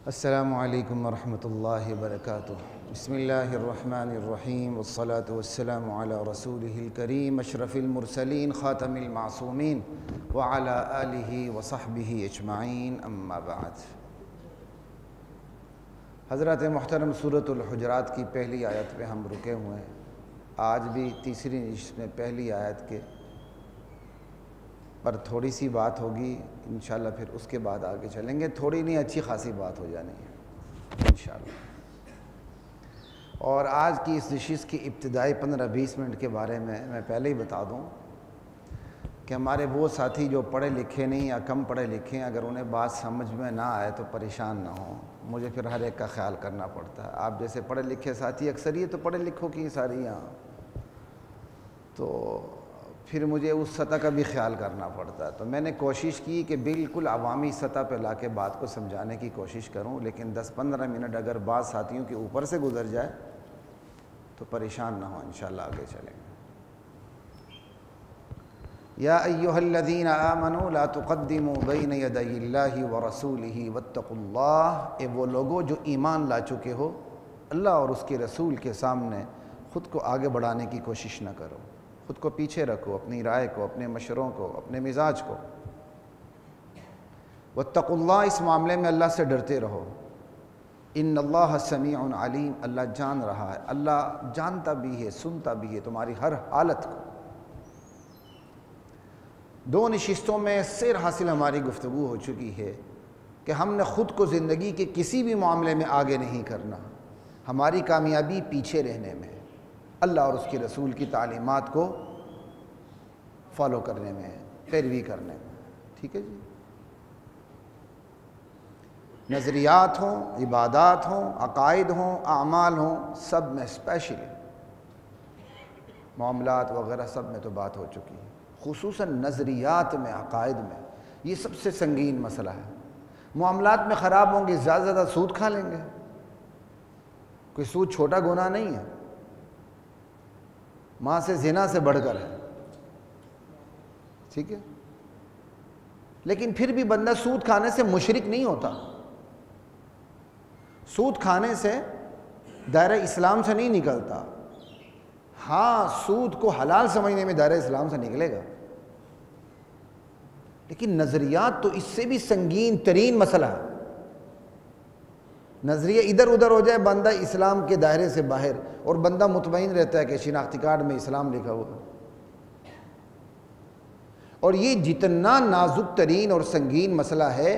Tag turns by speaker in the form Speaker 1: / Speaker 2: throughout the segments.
Speaker 1: السلام علیکم ورحمۃ اللہ وبرکاتہ۔ بسم اللہ الرحمن الرحیم والصلاة والسلام علی رسولہ الکریم اشرف المرسلین خاتم المعصومین وعلی آلہ وصحبہ اجمعین، اما بعد۔ حضرات محترم، سورۃ الحجرات کی پہلی آیت پہ ہم رکے ہوئے ہیں۔ آج بھی تیسری نشست میں پہلی آیت کے پر تھوڑی سی بات ہوگی انشاءاللہ، پھر اس کے بعد آگے چلیں گے۔ تھوڑی نہیں، اچھی خاصی بات ہو جانی ہے انشاءاللہ۔ اور آج کی اس نشست کی ابتدائی 15-20 منٹ کے بارے میں پہلے ہی بتا دوں کہ ہمارے وہ ساتھی جو پڑھے لکھے نہیں یا کم پڑھے لکھے ہیں، اگر انہیں بات سمجھ میں نہ آئے تو پریشان نہ ہوں، مجھے پھر ہر ایک کا خیال کرنا پڑتا ہے۔ آپ جیسے پڑھے لکھے ساتھی، اکثریت تو پڑھے لکھوں کی ساری یہاں، تو پھر مجھے اس سطح کا بھی خیال کرنا پڑتا ہے۔ تو میں نے کوشش کی کہ بالکل عوامی سطح پہ لا کے بات کو سمجھانے کی کوشش کروں، لیکن 10-15 منٹ اگر بات ساتھیوں کے اوپر سے گزر جائے تو پریشان نہ ہو، انشاءاللہ آگے چلیں گے۔ یا ایھا الذین آمنوا لا تقدموا بین یدی اللہ ورسولہ واتقوا اللہ، اے وہ لوگوں جو ایمان لا چکے ہو، اللہ اور اس کے رسول کے سامنے خود کو آگے بڑھانے کی کوشش نہ کرو، خود کو پیچھے رکھو، اپنی رائے کو، اپنے مشوروں کو، اپنے مزاج کو۔ واتقوا اللہ، اس معاملے میں اللہ سے ڈرتے رہو۔ ان اللہ سمیع علیم، اللہ جان رہا ہے، اللہ جانتا بھی ہے، سنتا بھی ہے تمہاری ہر حالت کو۔ دو نشستوں میں سیر حاصل ہماری گفتگو ہو چکی ہے کہ ہم نے خود کو زندگی کے کسی بھی معاملے میں آگے نہیں کرنا، ہماری کامیابی پیچھے رہنے میں، اللہ اور اس کے رسول کی تعلیمات کو فالو کرنے میں، پیروی کرنے میں۔ ٹھیک ہے جی؟ نظریات ہوں، عبادات ہوں، عقائد ہوں، اعمال ہوں، سب میں اسپیشلی معاملات وغیرہ سب میں تو بات ہو چکی ہے، خصوصاً نظریات میں، عقائد میں یہ سب سے سنگین مسئلہ ہے۔ معاملات میں خراب ہوں گے، زیادہ سے زیادہ سود کھا لیں گے، کوئی سود چھوٹا گناہ نہیں ہے، ماں سے زنا سے بڑھ کر ہے، ٹھیک ہے؟ لیکن پھر بھی بندہ سود کھانے سے مشرک نہیں ہوتا، سود کھانے سے دائرہ اسلام سے نہیں نکلتا۔ ہاں، سود کو حلال سمجھنے میں دائرہ اسلام سے نکلے گا، لیکن نظریات تو اس سے بھی سنگین ترین مسئلہ ہے۔ نظریہ ادھر ادھر ہو جائے، بندہ اسلام کے دائرے سے باہر، اور بندہ مطمئن رہتا ہے کہ شناختی کارڈ میں اسلام لکھا ہوا ہے۔ اور یہ جتنا نازک ترین اور سنگین مسئلہ ہے،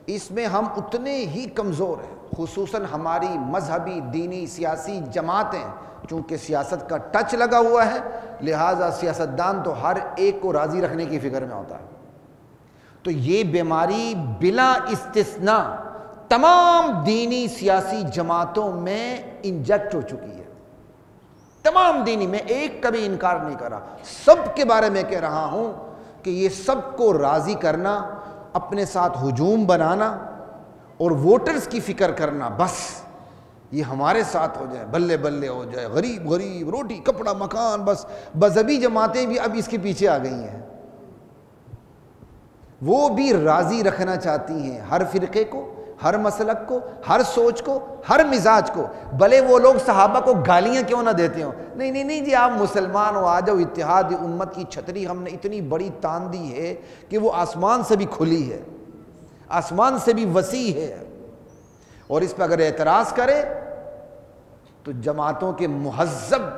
Speaker 1: اس میں ہم اتنے ہی کمزور ہیں، خصوصاً ہماری مذہبی، دینی، سیاسی جماعتیں، چونکہ سیاست کا ٹچ لگا ہوا ہے، لہٰذا سیاستدان تو ہر ایک کو راضی رکھنے کی فکر میں ہوتا ہے۔ تو یہ بیماری بلا استثناء تمام دینی سیاسی جماعتوں میں انجیکٹ ہو چکی ہے، تمام دینی، میں ایک کا بھی انکار نہیں کر رہا، سب کے بارے میں کہہ رہا ہوں کہ یہ سب کو راضی کرنا، اپنے ساتھ ہجوم بنانا اور ووٹرز کی فکر کرنا، بس یہ ہمارے ساتھ ہو جائے، بلے بلے ہو جائے، غریب غریب، روٹی کپڑا مکان، بس مذہبی جماعتیں بھی اب اس کے پیچھے آ گئی ہیں، وہ بھی راضی رکھنا چاہتی ہیں ہر فرقے کو، ہر مسلک کو، ہر سوچ کو، ہر مزاج کو، بھلے وہ لوگ صحابہ کو گالیاں کیوں نہ دیتے ہوں۔ نہیں نہیں نہیں جی، آپ مسلمان ہو، آ جاؤ، اتحاد امت کی چھتری ہم نے اتنی بڑی تان دی ہے کہ وہ آسمان سے بھی کھلی ہے، آسمان سے بھی وسیع ہے، اور اس پہ اگر اعتراض کرے تو جماعتوں کے مہذب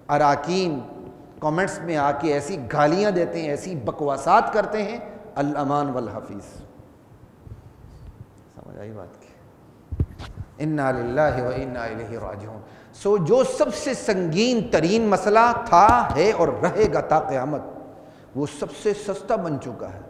Speaker 1: اراکین کامنٹس میں آ کے ایسی گالیاں دیتے ہیں، ایسی بکواسات کرتے ہیں، الامان والحفیظ۔ سمجھ آئی بات کی؟ انا للہ و انا الیہ راجعون۔ سو جو سب سے سنگین ترین مسئلہ تھا، ہے اور رہے گا تا قیامت، وہ سب سے سستا بن چکا ہے۔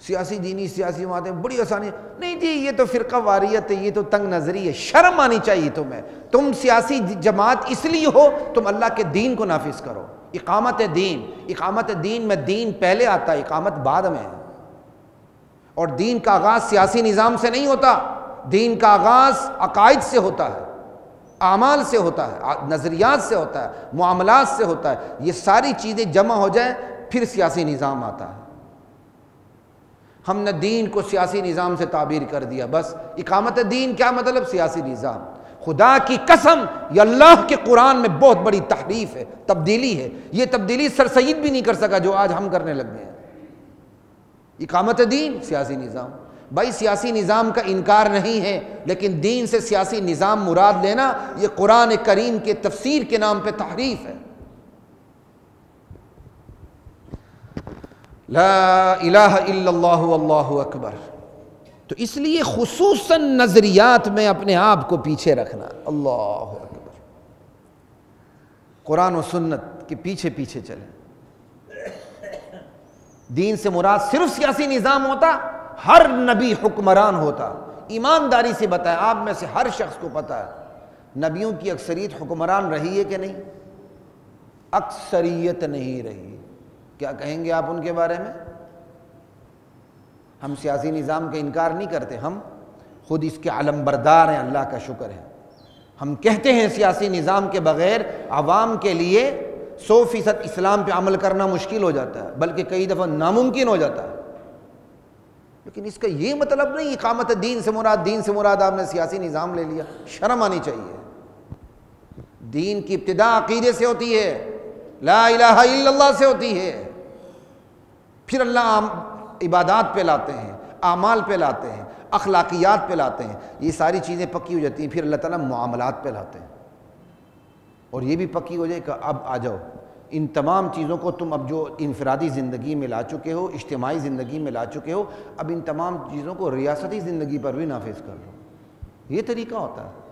Speaker 1: سیاسی دینی سیاسی باتیں بڑی آسانی، نہیں جی یہ تو فرقہ واریت ہے، یہ تو تنگ نظری ہے، شرم آنی چاہیے تمہیں۔ تم سیاسی جماعت اس لیے ہو تم اللہ کے دین کو نافذ کرو، اقامت دین، اقامت دین میں دین پہلے آتا ہے، اقامت بعد میں ہے، اور دین کا آغاز سیاسی نظام سے نہیں ہوتا، دین کا آغاز عقائد سے ہوتا ہے، اعمال سے ہوتا ہے، نظریات سے ہوتا ہے، معاملات سے ہوتا ہے۔ یہ ساری چیزیں جمع ہو جائیں پھر سیاسی نظام آتا ہے۔ ہم نے دین کو سیاسی نظام سے تعبیر کر دیا، بس اقامت دین کیا مطلب؟ سیاسی نظام۔ خدا کی قسم یہ اللہ کے قرآن میں بہت بڑی تحریف ہے، تبدیلی ہے۔ یہ تبدیلی سر سید بھی نہیں کر سکا جو آج ہم کرنے لگ گئے ہیں۔ اقامت دین سیاسی نظام، بھائی سیاسی نظام کا انکار نہیں ہے، لیکن دین سے سیاسی نظام مراد لینا یہ قرآن کریم کے تفسیر کے نام پہ تحریف ہے۔ لا الہ الا اللہ واللہ اکبر۔ تو اس لیے خصوصاً نظریات میں اپنے آپ کو پیچھے رکھنا، اللہ اکبر، قرآن و سنت کے پیچھے پیچھے چلیں۔ دین سے مراد صرف سیاسی نظام ہوتا، ہر نبی حکمران ہوتا۔ ایمانداری سے بتائیں، آپ میں سے ہر شخص کو پتہ ہے نبیوں کی اکثریت حکمران رہی ہے کہ نہیں؟ اکثریت نہیں رہی۔ کیا کہیں گے آپ ان کے بارے میں؟ ہم سیاسی نظام کا انکار نہیں کرتے، ہم خود اس کے علم بردار ہیں، اللہ کا شکر ہے۔ ہم کہتے ہیں سیاسی نظام کے بغیر عوام کے لیے 100% اسلام پہ عمل کرنا مشکل ہو جاتا ہے، بلکہ کئی دفعہ ناممکن ہو جاتا ہے۔ لیکن اس کا یہ مطلب نہیں اقامت دین سے مراد آپ نے سیاسی نظام لے لیا۔ شرم آنی چاہیے۔ دین کی ابتدا عقیدے سے ہوتی ہے، لا الہ الا اللہ سے ہوتی ہے، پھر اللہ عبادات پہ لاتے ہیں، اعمال پہ لاتے ہیں، اخلاقیات پہ لاتے ہیں، یہ ساری چیزیں پکی ہو جاتی ہیں، پھر اللہ تعالیٰ معاملات پہ لاتے ہیں، اور یہ بھی پکی ہو جائے کہ اب آ جاؤ ان تمام چیزوں کو تم اب جو انفرادی زندگی میں لا چکے ہو، اجتماعی زندگی میں لا چکے ہو، اب ان تمام چیزوں کو ریاستی زندگی پر بھی نافذ کر لو۔ یہ طریقہ ہوتا ہے۔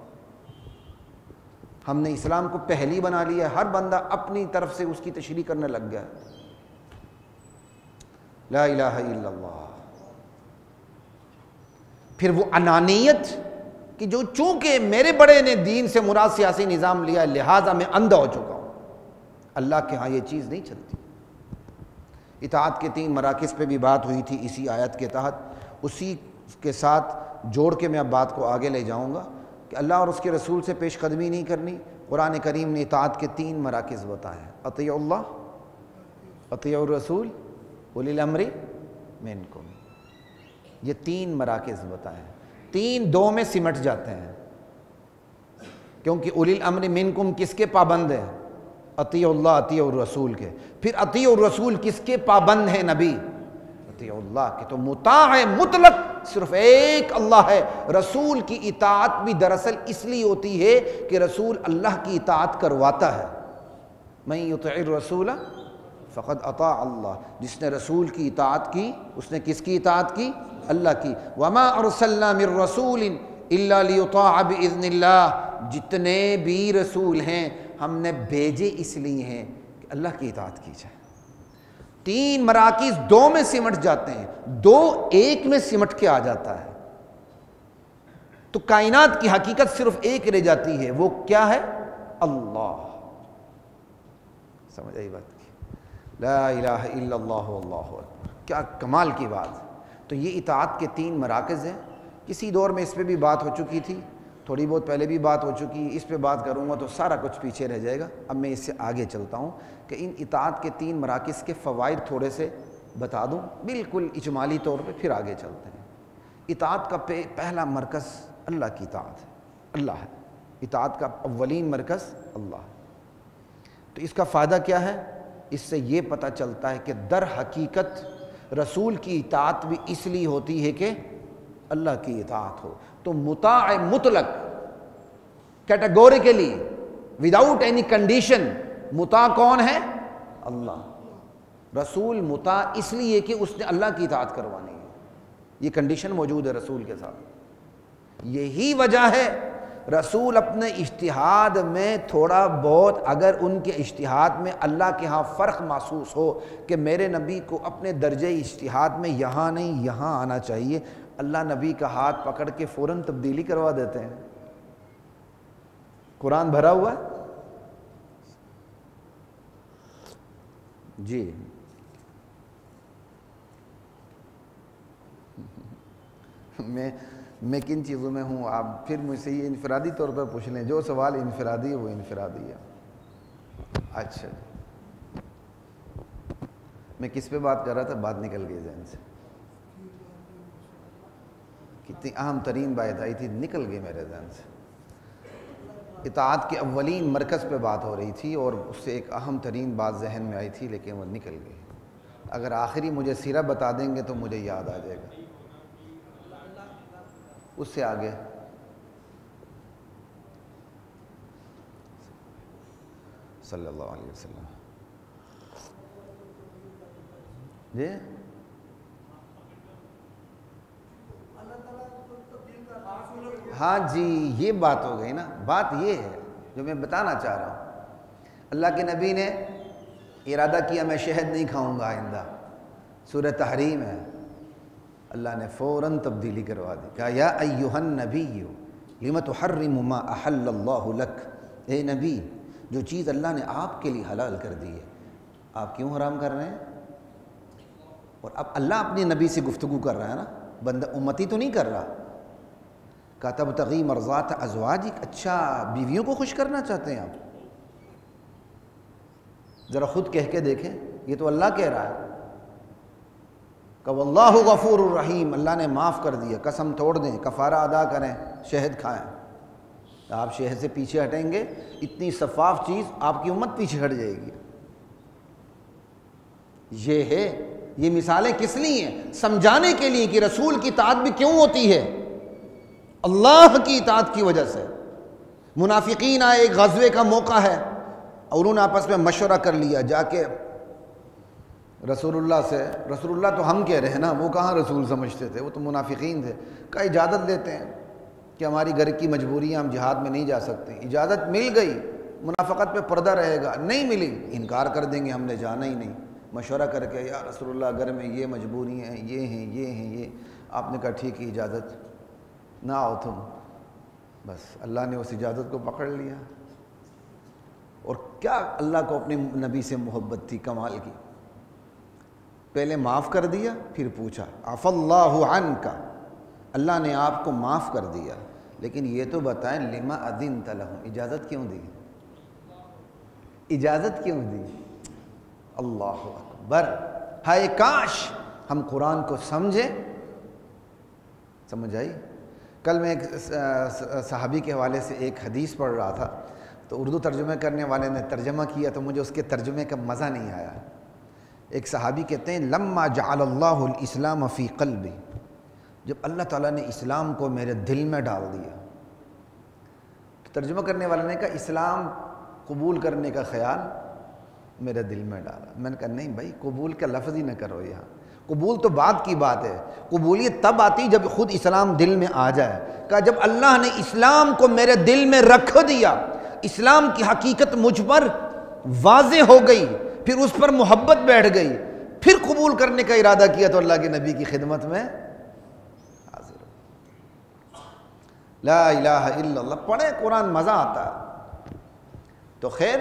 Speaker 1: ہم نے اسلام کو پہلی بنا لیا ہے، ہر بندہ اپنی طرف سے اس کی تشریح کرنے لگ گیا ہے۔ لا الہ الا اللہ۔ پھر وہ انانیت کہ جو چونکہ میرے بڑے نے دین سے مراد سیاسی نظام لیا لہٰذا میں اندھا ہو چکا ہوں، اللہ کے ہاں یہ چیز نہیں چلتی۔ اطاعت کے 3 مراکز پہ بھی بات ہوئی تھی اسی آیت کے تحت، اسی کے ساتھ جوڑ کے میں اب بات کو آگے لے جاؤں گا کہ اللہ اور اس کے رسول سے پیش قدمی نہیں کرنی۔ قرآن کریم نے اطاعت کے 3 مراکز بتائے ہیں، اطیعوا اللہ، اطیعوا الرسول، اولی الامر منکم۔ یہ 3 مراکز بتائے ہیں، 3 2 میں سمٹ جاتے ہیں، کیونکہ اولی الامر منکم کس کے پابند ہیں؟ اطیعوا اللہ، اطیعوا الرسول کے۔ پھر اطیعوا الرسول کس کے پابند ہیں؟ نبی، اطیعوا اللہ کے۔ تو مطاع مطلق صرف ایک اللہ ہے۔ رسول کی اطاعت بھی دراصل اس لیے ہوتی ہے کہ رسول اللہ کی اطاعت کرواتا ہے۔ من یطع الرسول فقد اطاع اللہ، جس نے رسول کی اطاعت کی اس نے کس کی اطاعت کی؟ اللہ کی۔ وما ارسلنا من رسول الا لیطاع باذن اللہ، جتنے بھی رسول ہیں ہم نے بھیجے اس لیے ہیں کہ اللہ کی اطاعت کی جائے۔ 3 مراکز 2 میں سمٹ جاتے ہیں، 2 1 میں سمٹ کے آ جاتا ہے، تو کائنات کی حقیقت صرف ایک رہ جاتی ہے، وہ کیا ہے؟ اللہ۔ سمجھ آئی بات کی؟ لا الہ الا اللہ واللہ اکبر۔ کیا کمال کی بات۔ تو یہ اطاعت کے 3 مراکز ہیں۔ کسی دور میں اس پہ بھی بات ہو چکی تھی، تھوڑی بہت پہلے بھی بات ہو چکی، اس پہ بات کروں گا تو سارا کچھ پیچھے رہ جائے گا۔ اب میں اس سے آگے چلتا ہوں کہ ان اطاعت کے 3 مراکز کے فوائد تھوڑے سے بتا دوں بالکل اجمالی طور پہ، پھر آگے چلتے ہیں۔ اطاعت کا پہلا مرکز اللہ کی اطاعت ہے، اللہ ہے۔ اطاعت کا اولین مرکز اللہ ہے۔ تو اس کا فائدہ کیا ہے؟ اس سے یہ پتہ چلتا ہے کہ در حقیقت رسول کی اطاعت بھی اس لیے ہوتی ہے کہ اللہ کی اطاعت ہو۔ تو مطاع مطلق، کیٹیگوریکلی، وداؤٹ اینی کنڈیشن، مطاع کون ہے؟ اللہ۔ رسول مطاع اس لیے کہ اس نے اللہ کی اطاعت کروانی ہے، یہ کنڈیشن موجود ہے رسول کے ساتھ۔ یہی وجہ ہے رسول اپنے اجتہاد میں تھوڑا بہت اگر ان کے اجتہاد میں اللہ کے ہاں فرق محسوس ہو کہ میرے نبی کو اپنے درجہ اجتہاد میں یہاں نہیں یہاں آنا چاہیے، اللہ نبی کا ہاتھ پکڑ کے فوراً تبدیلی کروا دیتے ہیں۔ قرآن بھرا ہوا ہے جی۔ میں کن چیزوں میں ہوں، آپ پھر مجھ سے یہ انفرادی طور پر پوچھ لیں، جو سوال انفرادی ہے وہ انفرادی ہے۔ اچھا میں کس پہ بات کر رہا تھا؟ بات نکل گئی ذہن سے۔ کتنی اہم ترین بات آئی تھی، نکل گئی میرے ذہن سے. اطاعت کے اولین مرکز پہ بات ہو رہی تھی اور اس سے ایک اہم ترین بات ذہن میں آئی تھی لیکن وہ نکل گئی. اگر آخری مجھے سیرہ بتا دیں گے تو مجھے یاد آ جائے گا. اس سے آگے صلی اللہ علیہ وسلم. جی ہاں جی، یہ بات ہو گئی نا. بات یہ ہے جو میں بتانا چاہ رہا ہوں. اللہ کے نبی نے ارادہ کیا میں شہد نہیں کھاؤں گا آئندہ، سورہ تحریم ہے. اللہ نے فوراً تبدیلی کروا دی، کہا یا ایھا النبی لم تحرم ما احل اللہ لک. اے نبی، جو چیز اللہ نے آپ کے لیے حلال کر دی ہے آپ کیوں حرام کر رہے ہیں؟ اور اب اللہ اپنے نبی سے گفتگو کر رہا ہے نا، بندہ امتی تو نہیں کر رہا. کہا تبتغی مرضات ازواجک، اچھا بیویوں کو خوش کرنا چاہتے ہیں آپ؟ ذرا خود کہہ کے دیکھیں، یہ تو اللہ کہہ رہا ہے. کہ واللہ غفور الرحیم، اللہ نے معاف کر دیا. قسم توڑ دیں، کفارہ ادا کریں، شہد کھائیں. آپ شہد سے پیچھے ہٹیں گے، اتنی شفاف چیز آپ کی امت پیچھے ہٹ جائے گی. یہ ہے، یہ مثالیں کس لیے ہیں؟ سمجھانے کے لیے کہ رسول کی اطاعت بھی کیوں ہوتی ہے، اللہ کی اطاعت کی وجہ سے. منافقین آئے، ایک غزوے کا موقع ہے اور انہوں نے آپس میں مشورہ کر لیا، جا کے رسول اللہ سے، رسول اللہ تو ہم کہہ رہے ہیں نا، وہ کہاں رسول سمجھتے تھے، وہ تو منافقین تھے. کہا اجازت دیتے ہیں کہ ہماری گھر کی مجبوریاں، ہم جہاد میں نہیں جا سکتے. اجازت مل گئی، منافقت پہ پردہ رہے گا. نہیں ملی، انکار کر دیں گے، ہم نے جانا ہی نہیں. مشورہ کر کے یا رسول اللہ گھر میں یہ مجبوریاں ہیں، یہ ہیں، یہ ہیں، یہ. آپ نے کہا ٹھیک ہے، اجازت نہ آؤ تم. بس اللہ نے اس اجازت کو پکڑ لیا. اور کیا اللہ کو اپنے نبی سے محبت تھی کمال کی. پہلے معاف کر دیا، پھر پوچھا عفا اللہ عنک، اللہ نے آپ کو معاف کر دیا، لیکن یہ تو بتائیں لما اذنت لہم، اجازت کیوں دی؟ اجازت کیوں دی؟ اللہ اکبر. ہائے کاش ہم قرآن کو سمجھیں. سمجھ آئی؟ کل میں ایک صحابی کے حوالے سے ایک حدیث پڑھ رہا تھا، تو اردو ترجمہ کرنے والے نے ترجمہ کیا تو مجھے اس کے ترجمے کا مزہ نہیں آیا. ایک صحابی کہتے ہیں لما جعل اللہ الاسلام فی قلبی، جب اللہ تعالیٰ نے اسلام کو میرے دل میں ڈال دیا. ترجمہ کرنے والے نے کہا اسلام قبول کرنے کا خیال میرے دل میں ڈالا. میں نے کہا نہیں بھائی، قبول کا لفظ ہی نہ کرو یہاں. قبول تو بات کی بات ہے، قبولیت تب آتی جب خود اسلام دل میں آ جائے. کہا جب اللہ نے اسلام کو میرے دل میں رکھ دیا، اسلام کی حقیقت مجھ پر واضح ہو گئی، پھر اس پر محبت بیٹھ گئی، پھر قبول کرنے کا ارادہ کیا تو اللہ کے نبی کی خدمت میں حاضر ہو. لا الہ الا اللہ پڑھیں قرآن، مزہ آتا ہے. تو خیر،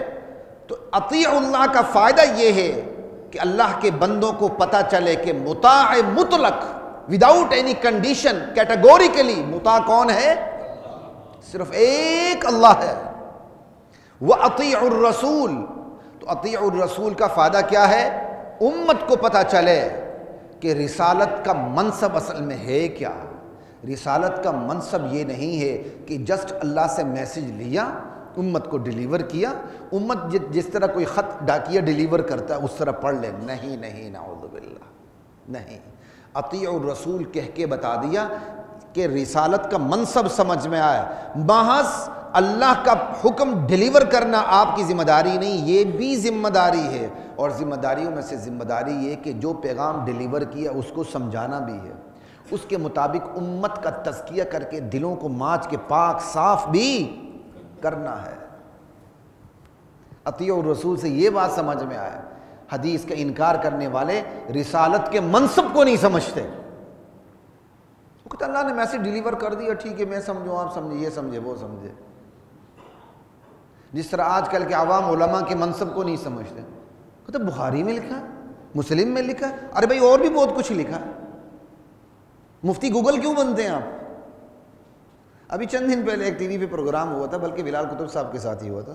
Speaker 1: تو اطیع اللہ کا فائدہ یہ ہے کہ اللہ کے بندوں کو پتہ چلے کہ مطاع مطلق، وداؤٹ اینی کنڈیشن، کیٹیگوریکلی مطاع کون ہے؟ صرف ایک اللہ ہے. وَأَطِيعُ الرَّسُولِ، تو اطیع الرسول کا فائدہ کیا ہے؟ امت کو پتہ چلے کہ رسالت کا منصب اصل میں ہے کیا. رسالت کا منصب یہ نہیں ہے کہ جسٹ اللہ سے میسج لیا، امت کو ڈیلیور کیا، امت جس طرح کوئی خط ڈاکیہ ڈیلیور کرتا ہے اس طرح پڑھ لے. نہیں نہیں، نعوذ باللہ، نہیں. اطیع الرسول کہہ کے بتا دیا کہ رسالت کا منصب سمجھ میں آیا. محض اللہ کا حکم ڈیلیور کرنا آپ کی ذمہ داری نہیں، یہ بھی ذمہ داری ہے. اور ذمہ داریوں میں سے ذمہ داری یہ کہ جو پیغام ڈیلیور کیا اس کو سمجھانا بھی ہے، اس کے مطابق امت کا تزکیہ کر کے دلوں کو مانچ کے پاک صاف بھی کرنا ہے. اطیع الرسول سے یہ بات سمجھ میں آیا. حدیث کا انکار کرنے والے رسالت کے منصب کو نہیں سمجھتے. وہ کہتے اللہ نے میسج ڈیلیور کر دیا، ٹھیک ہے، میں سمجھوں، آپ سمجھے، یہ سمجھے، وہ سمجھے. جس طرح آج کل کے عوام علماء کے منصب کو نہیں سمجھتے. کہتے بخاری میں لکھا ہے، مسلم میں لکھا ہے. ارے بھائی اور بھی بہت کچھ لکھا ہے. مفتی گوگل کیوں بنتے ہیں آپ؟ ابھی چند دن پہلے ایک ٹی وی پہ پروگرام ہوا تھا، بلکہ بلال کتب صاحب کے ساتھ ہی ہوا تھا.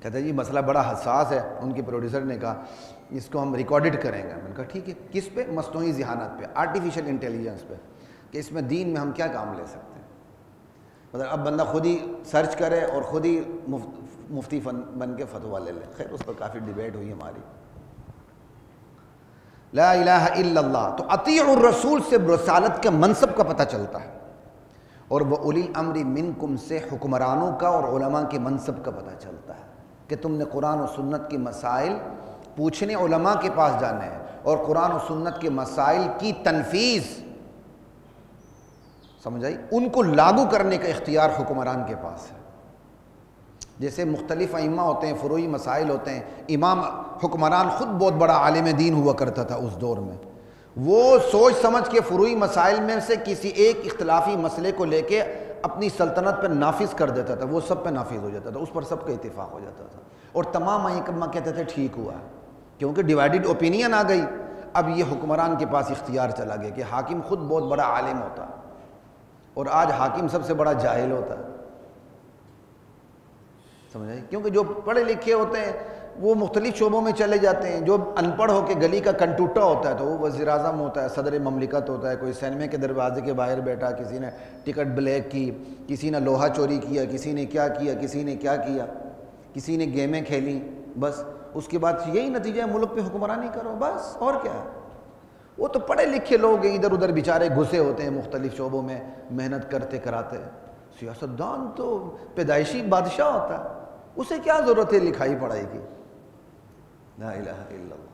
Speaker 1: کہتا جی مسئلہ بڑا حساس ہے. ان کے پروڈیوسر نے کہا اس کو ہم ریکارڈڈ کریں گے. میں نے کہا ٹھیک ہے. کس پہ؟ مصنوعی ذہانت پہ، آرٹیفیشل انٹیلیجنس پہ. کہ اس میں دین میں ہم کیا کام لے سکتے ہیں. مطلب اب بندہ خود ہی سرچ کرے اور خود ہی مفتی بن کے فتویٰ لے لے. خیر اس پر کافی ڈیبیٹ ہوئی ہماری. لا الہ الا اللہ. تو اطیعوا الرسول سے رسالت کے منصب کا پتہ چلتا ہے، اور وہ اولی الامر منکم سے حکمرانوں کا اور علماء کے منصب کا پتہ چلتا ہے کہ تم نے قرآن و سنت کی مسائل پوچھنے علماء کے پاس جانے ہیں، اور قرآن و سنت کے مسائل کی تنفیذ سمجھ آئی، ان کو لاگو کرنے کا اختیار حکمران کے پاس ہے. جیسے مختلف ائمہ ہوتے ہیں، فروعی مسائل ہوتے ہیں. امام حکمران خود بہت بڑا عالم دین ہوا کرتا تھا اس دور میں، وہ سوچ سمجھ کے فروعی مسائل میں سے کسی ایک اختلافی مسئلے کو لے کے اپنی سلطنت پر نافذ کر دیتا تھا، وہ سب پہ نافذ ہو جاتا تھا، اس پر سب کا اتفاق ہو جاتا تھا، اور تمام ائمہ کہتے تھے ٹھیک ہوا، کیونکہ ڈیوائیڈڈ اوپینین آ گئی. اب یہ حکمران کے پاس اختیار چلا گیا کہ حاکم خود بہت بڑا عالم ہوتا، اور آج حاکم سب سے بڑا جاہل ہوتا ہے. سمجھے؟ کیونکہ جو پڑھے لکھے ہوتے ہیں وہ مختلف شعبوں میں چلے جاتے ہیں، جو ان پڑھ ہو کے گلی کا کنٹوٹا ہوتا ہے تو وہ وزیر اعظم ہوتا ہے، صدر مملکت ہوتا ہے، کوئی سینما کے دروازے کے باہر بیٹھا، کسی نے ٹکٹ بلیک کی، کسی نے لوہا چوری کیا، کسی نے کیا کیا، کسی نے کیا کیا، کسی نے گیمیں کھیلی. بس اس کے بعد یہی نتیجہ ہے، ملک پہ حکمرانی کرو بس، اور کیا ہے. وہ تو پڑھے لکھے لوگ ہیں، ادھر ادھر بیچارے گھسے ہوتے ہیں مختلف شعبوں میں محنت کرتے کراتے. سیاستدان تو پیدائشی بادشاہ ہوتا ہے، اسے کیا ضرورت ہے لکھائی پڑھائی کی. لا الہ الا اللہ.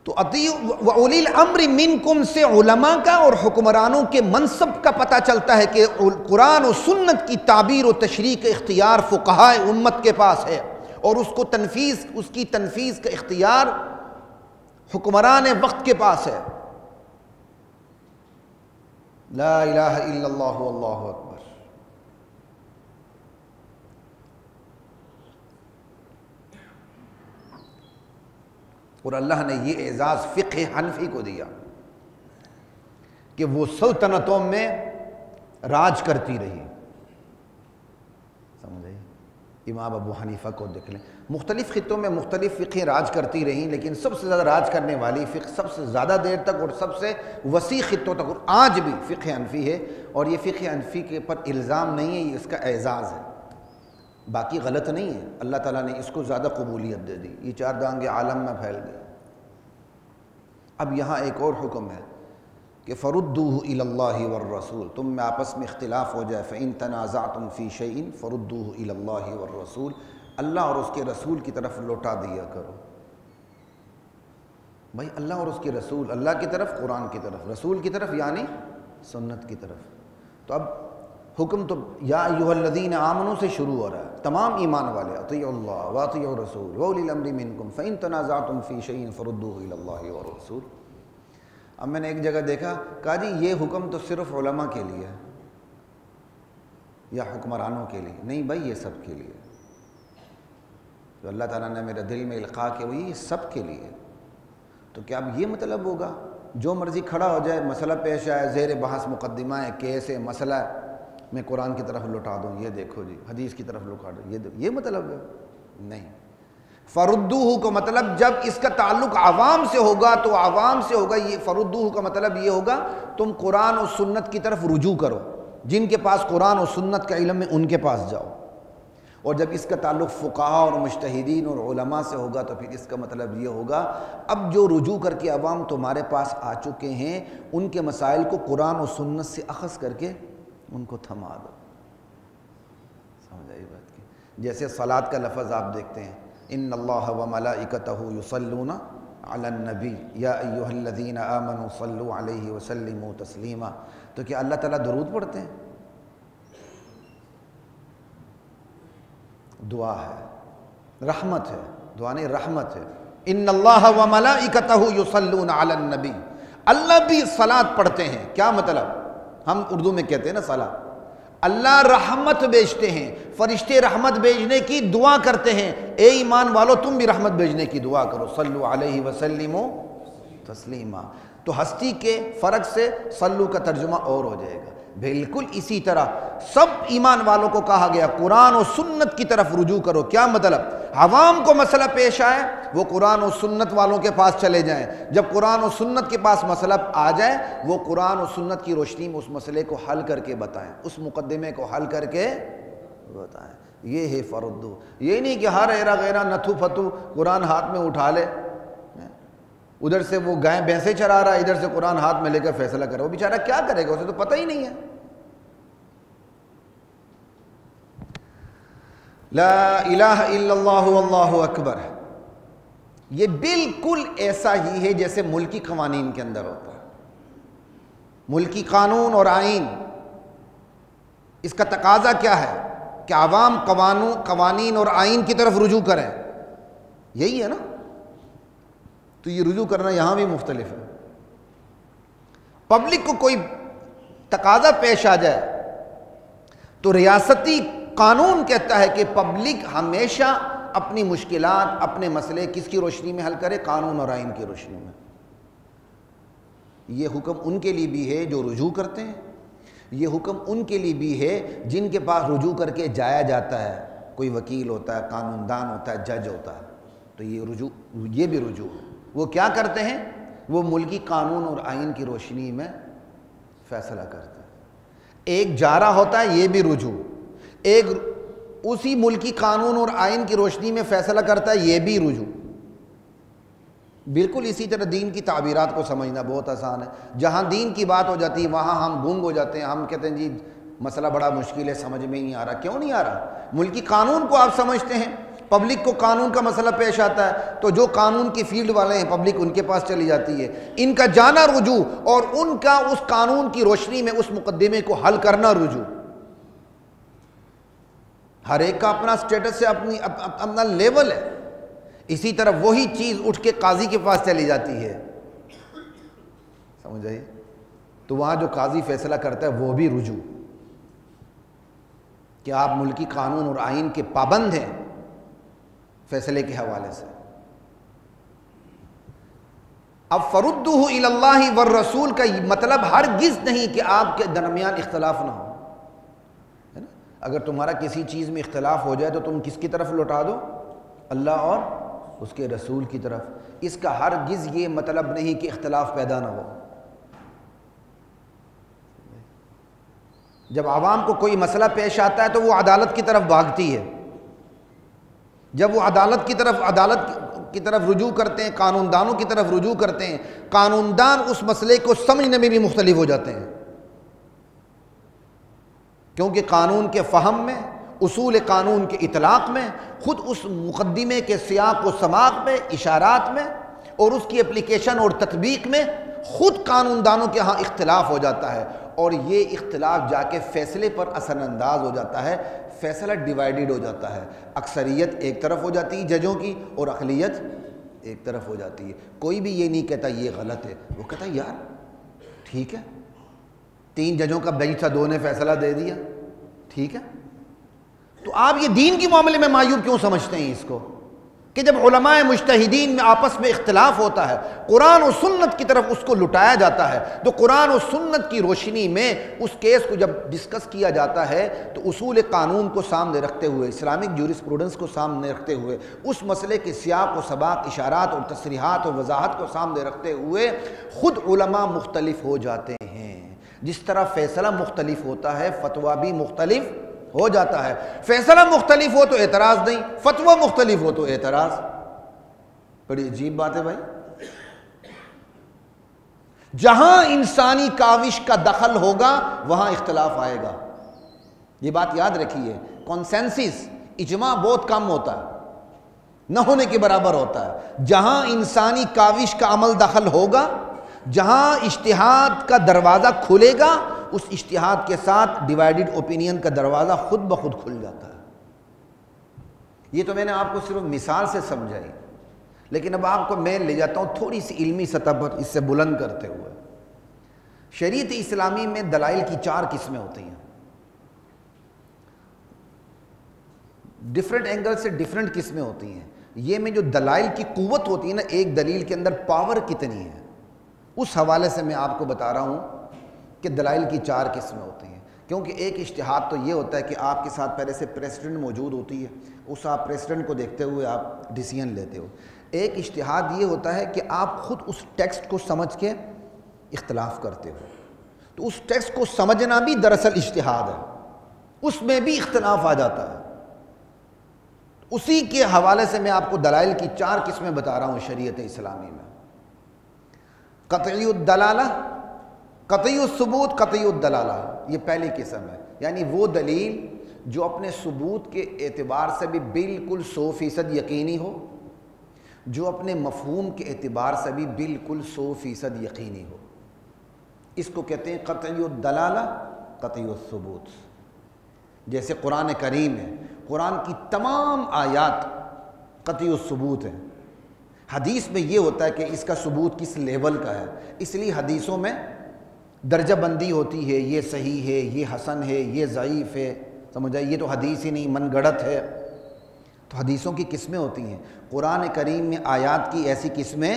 Speaker 1: تو اطیعوا وَأُولِي الْأَمْرِ مِنْكُمْ سے علماء کا اور حکمرانوں کے منصب کا پتہ چلتا ہے کہ قرآن و سنت کی تعبیر و تشریح کا اختیار فقہائے امت کے پاس ہے، اور اس کی تنفیذ کا اختیار حکمران وقت کے پاس ہے. لا الہ الا اللہ واللہ اکبر. اور اللہ نے یہ اعزاز فقہ حنفی کو دیا کہ وہ سلطنتوں میں راج کرتی رہی. سمجھے؟ امام ابو حنیفہ کو دیکھ لیں، مختلف خطوں میں مختلف فقہیں راج کرتی رہیں، لیکن سب سے زیادہ راج کرنے والی فقہ سب سے زیادہ دیر تک اور سب سے وسیع خطوں تک اور آج بھی فقہ حنفی ہے. اور یہ فقہ حنفی کے پر الزام نہیں ہے، یہ اس کا اعزاز ہے، باقی غلط نہیں ہے. اللہ تعالیٰ نے اس کو زیادہ قبولیت دے دی، یہ چار دانگے عالم میں پھیل گئے. اب یہاں ایک اور حکم ہے کہ فردوہ الی اللہ والرسول. تم میں آپس میں اختلاف ہو جائے، فإن تنازعتم فی شیء فردوہ الی اللہ والرسول. اللہ اور اس کے رسول کی طرف لوٹا دیا کرو. بھائی اللہ اور اس کے رسول، اللہ کی طرف، قرآن کی طرف، رسول کی طرف یعنی سنت کی طرف. تو اب حکم تو یا ایھا الذین آمنوا سے شروع ہو رہا ہے، تمام ایمان والے اطیعوا اللہ واطیعوا الرسول واولی الامر منکم فإن تنازعتم فی شیء فردوہ الی اللہ والرسول. اب میں نے ایک جگہ دیکھا، کہا جی یہ حکم تو صرف علماء کے لیے ہے یا حکمرانوں کے لیے. نہیں بھائی، یہ سب کے لیے. تو اللہ تعالیٰ نے میرے دل میں القاء کیا وہ یہ سب کے لیے. تو کیا اب یہ مطلب ہوگا جو مرضی کھڑا ہو جائے، مسئلہ پیش آئے، زیر بحث مقدمہ ہے، کیس ہے، مسئلہ ہے، میں قرآن کی طرف لوٹا دوں، یہ دیکھو جی حدیث کی طرف لوٹا دوں، یہ مطلب ہے؟ نہیں. فردوہ کا مطلب جب اس کا تعلق عوام سے ہوگا تو عوام سے ہوگا. یہ فردوہ کا مطلب یہ ہوگا تم قرآن و سنت کی طرف رجوع کرو، جن کے پاس قرآن و سنت کا علم ہے ان کے پاس جاؤ. اور جب اس کا تعلق فقہاء اور مجتہدین اور علماء سے ہوگا تو پھر اس کا مطلب یہ ہوگا اب جو رجوع کر کے عوام تمہارے پاس آ چکے ہیں ان کے مسائل کو قرآن و سنت سے اخذ کر کے ان کو تھما دو. سمجھ آئی بات کی؟ جیسے صلاۃ کا لفظ آپ دیکھتے ہیں، ان اللہ وملائکتہ یصلون علی النبی یا ایھا الذین آمنوا صلوا علیہ وسلموا تسلیما. تو کیا اللہ تعالیٰ درود پڑھتے ہیں؟ دعا ہے، رحمت ہے، دعا نہیں رحمت ہے. ان اللہ وملائکتہ یصلون علی النبی. اللہ بھی صلاۃ پڑھتے ہیں. کیا مطلب؟ ہم اردو میں کہتے ہیں نا صلاۃ. اللہ رحمت بھیجتے ہیں، فرشتے رحمت بھیجنے کی دعا کرتے ہیں. اے ایمان والو تم بھی رحمت بھیجنے کی دعا کرو. صلو علیہ وسلموا تسلیما. تو ہستی کے فرق سے صلو کا ترجمہ اور ہو جائے گا. بالکل اسی طرح سب ایمان والوں کو کہا گیا قرآن و سنت کی طرف رجوع کرو. کیا مطلب؟ عوام کو مسئلہ پیش آئے وہ قرآن و سنت والوں کے پاس چلے جائیں. جب قرآن و سنت کے پاس مسئلہ آ جائے وہ قرآن و سنت کی روشنی میں اس مسئلے کو حل کر کے بتائیں, اس مقدمے کو حل کر کے بتائیں. یہ ہے فردو. یہ نہیں کہ ہر ایرا غیرہ نتھو فتو قرآن ہاتھ میں اٹھا لے, ادھر سے وہ گائیں بھینسیں چرا رہا ہے, ادھر سے قرآن ہاتھ میں لے کر فیصلہ کرے. وہ بیچارہ کیا کرے گا, اسے تو پتہ ہی نہیں ہے. لا الہ الا اللہ واللہ اکبر, یہ بالکل ایسا ہی ہے جیسے ملکی قوانین کے اندر ہوتا ہے. ملکی قانون اور آئین, اس کا تقاضا کیا ہے کہ عوام قوانین اور آئین کی طرف رجوع کریں. یہی ہے نا. تو یہ رجوع کرنا یہاں بھی مختلف ہے. پبلک کو کوئی تقاضا پیش آ جائے تو ریاستی قانون کہتا ہے کہ پبلک ہمیشہ اپنی مشکلات, اپنے مسئلے کس کی روشنی میں حل کرے؟ قانون اور آئین کی روشنی میں. یہ حکم ان کے لیے بھی ہے جو رجوع کرتے ہیں, یہ حکم ان کے لیے بھی ہے جن کے پاس رجوع کر کے جایا جاتا ہے. کوئی وکیل ہوتا ہے, قانون دان ہوتا ہے, جج ہوتا ہے, تو یہ بھی رجوع. وہ کیا کرتے ہیں؟ وہ ملکی قانون اور آئین کی روشنی میں فیصلہ کرتے ہیں. ایک جا رہا ہوتا ہے, یہ بھی رجوع. ایک اسی ملکی قانون اور آئین کی روشنی میں فیصلہ کرتا ہے, یہ بھی رجوع. بالکل اسی طرح دین کی تعبیرات کو سمجھنا بہت آسان ہے. جہاں دین کی بات ہو جاتی ہے وہاں ہم گنگ ہو جاتے ہیں. ہم کہتے ہیں جی مسئلہ بڑا مشکل ہے, سمجھ میں نہیں آ رہا. کیوں نہیں آ رہا؟ ملکی قانون کو آپ سمجھتے ہیں, پبلک کو قانون کا مسئلہ پیش آتا ہے تو جو قانون کی فیلڈ والے ہیں پبلک ان کے پاس چلی جاتی ہے. ان کا جانا رجوع اور ان کا اس قانون کی روشنی میں اس مقدمے کو حل کرنا رجوع. ہر ایک کا اپنا سٹیٹس ہے, اپنا لیول ہے. اسی طرح وہی چیز اٹھ کے قاضی کے پاس چلی جاتی ہے. سمجھ آئی؟ تو وہاں جو قاضی فیصلہ کرتا ہے وہ بھی رجوع, کہ آپ ملکی قانون اور آئین کے پابند ہیں فیصلے کے حوالے سے. اب فردوہ الی اللہ والرسول کا مطلب ہرگز نہیں کہ آپ کے درمیان اختلاف نہ ہو. اگر تمہارا کسی چیز میں اختلاف ہو جائے تو تم کس کی طرف لوٹا دو؟ اللہ اور اس کے رسول کی طرف. اس کا ہرگز یہ مطلب نہیں کہ اختلاف پیدا نہ ہو. جب عوام کو کوئی مسئلہ پیش آتا ہے تو وہ عدالت کی طرف بھاگتی ہے. جب وہ عدالت کی طرف رجوع کرتے ہیں, قانون دانوں کی طرف رجوع کرتے ہیں, قانون دان اس مسئلے کو سمجھنے میں بھی مختلف ہو جاتے ہیں, کیونکہ قانون کے فہم میں, اصول قانون کے اطلاق میں, خود اس مقدمے کے سیاق و سماق میں, اشارات میں اور اس کی اپلیکیشن اور تطبیق میں خود قانون دانوں کے ہاں اختلاف ہو جاتا ہے. اور یہ اختلاف جا کے فیصلے پر اثر انداز ہو جاتا ہے. فیصلہ ڈیوائیڈڈ ہو جاتا ہے. اکثریت ایک طرف ہو جاتی ہے ججوں کی اور اقلیت ایک طرف ہو جاتی ہے. کوئی بھی یہ نہیں کہتا یہ غلط ہے, وہ کہتا ہے یار ٹھیک ہے, 3 ججوں کا بینچ تھا, 2 نے فیصلہ دے دیا, ٹھیک ہے. تو آپ یہ دین کے معاملے میں معیوب کیوں سمجھتے ہیں اس کو کہ جب علماء مجتہدین میں آپس میں اختلاف ہوتا ہے, قرآن و سنت کی طرف اس کو لٹایا جاتا ہے, تو قرآن و سنت کی روشنی میں اس کیس کو جب ڈسکس کیا جاتا ہے تو اصول قانون کو سامنے رکھتے ہوئے, اسلامک جورسپروڈنس کو سامنے رکھتے ہوئے, اس مسئلے کے سیاق و سباق, اشارات اور تصریحات اور وضاحت کو سامنے رکھتے ہوئے خود علماء مختلف ہو جاتے ہیں. جس طرح فیصلہ مختلف ہوتا ہے فتویٰ بھی مختلف ہو جاتا ہے. فیصلہ مختلف ہو تو اعتراض نہیں, فتویٰ مختلف ہو تو اعتراض. بڑی عجیب بات ہے بھائی. جہاں انسانی کاوش کا دخل ہوگا وہاں اختلاف آئے گا. یہ بات یاد رکھیے, کنسنسس, اجماع بہت کم ہوتا ہے, نہ ہونے کے برابر ہوتا ہے. جہاں انسانی کاوش کا عمل دخل ہوگا, جہاں اجتہاد کا دروازہ کھلے گا, اس اجتہاد کے ساتھ ڈیوائیڈڈ اوپینین کا دروازہ خود بخود کھل جاتا ہے. یہ تو میں نے آپ کو صرف مثال سے سمجھائی, لیکن اب آپ کو میں لے جاتا ہوں تھوڑی سی علمی سطح پر اس سے بلند کرتے ہوئے. شریعت اسلامی میں دلائل کی 4 قسمیں ہوتی ہیں. ڈفرینٹ اینگل سے ڈفرینٹ قسمیں ہوتی ہیں. یہ میں جو دلائل کی قوت ہوتی ہے نا, ایک دلیل کے اندر پاور کتنی ہے, اس حوالے سے میں آپ کو بتا رہا ہوں کہ دلائل کی 4 قسمیں ہوتی ہیں، کیونکہ ایک اجتہاد تو یہ ہوتا ہے کہ آپ کے ساتھ پہلے سے پریسیڈنٹ موجود ہوتی ہے، اس آپ پریسیڈنٹ کو دیکھتے ہوئے آپ ڈیسیژن لیتے ہو۔ ایک اجتہاد یہ ہوتا ہے کہ آپ خود اس ٹیکسٹ کو سمجھ کے اختلاف کرتے ہو، تو اس ٹیکسٹ کو سمجھنا بھی دراصل اجتہاد ہے، اس میں بھی اختلاف آ جاتا ہے۔ اسی کے حوالے سے میں آپ کو دلائل کی 4 قسمیں بتا رہا ہوں شریعت اسلامی میں۔ قطعی الدلالہ، قطعی الثبوت، قطعی الدلالہ، یہ پہلی قسم ہے، یعنی وہ دلیل جو اپنے ثبوت کے اعتبار سے بھی بالکل 100% یقینی ہو، جو اپنے مفہوم کے اعتبار سے بھی بالکل 100% یقینی ہو، اس کو کہتے ہیں قطعی الدلالہ، قطعی الثبوت۔ جیسے قرآن کریم ہے، قرآن کی تمام آیات قطعی الثبوت ہیں۔ حدیث میں یہ ہوتا ہے کہ اس کا ثبوت کس لیول کا ہے، اس لیے حدیثوں میں درجہ بندی ہوتی ہے، یہ صحیح ہے، یہ حسن ہے، یہ ضعیف ہے، سمجھا، یہ تو حدیث ہی نہیں من گڑت ہے۔ تو حدیثوں کی قسمیں ہوتی ہیں، قرآن کریم میں آیات کی ایسی قسمیں،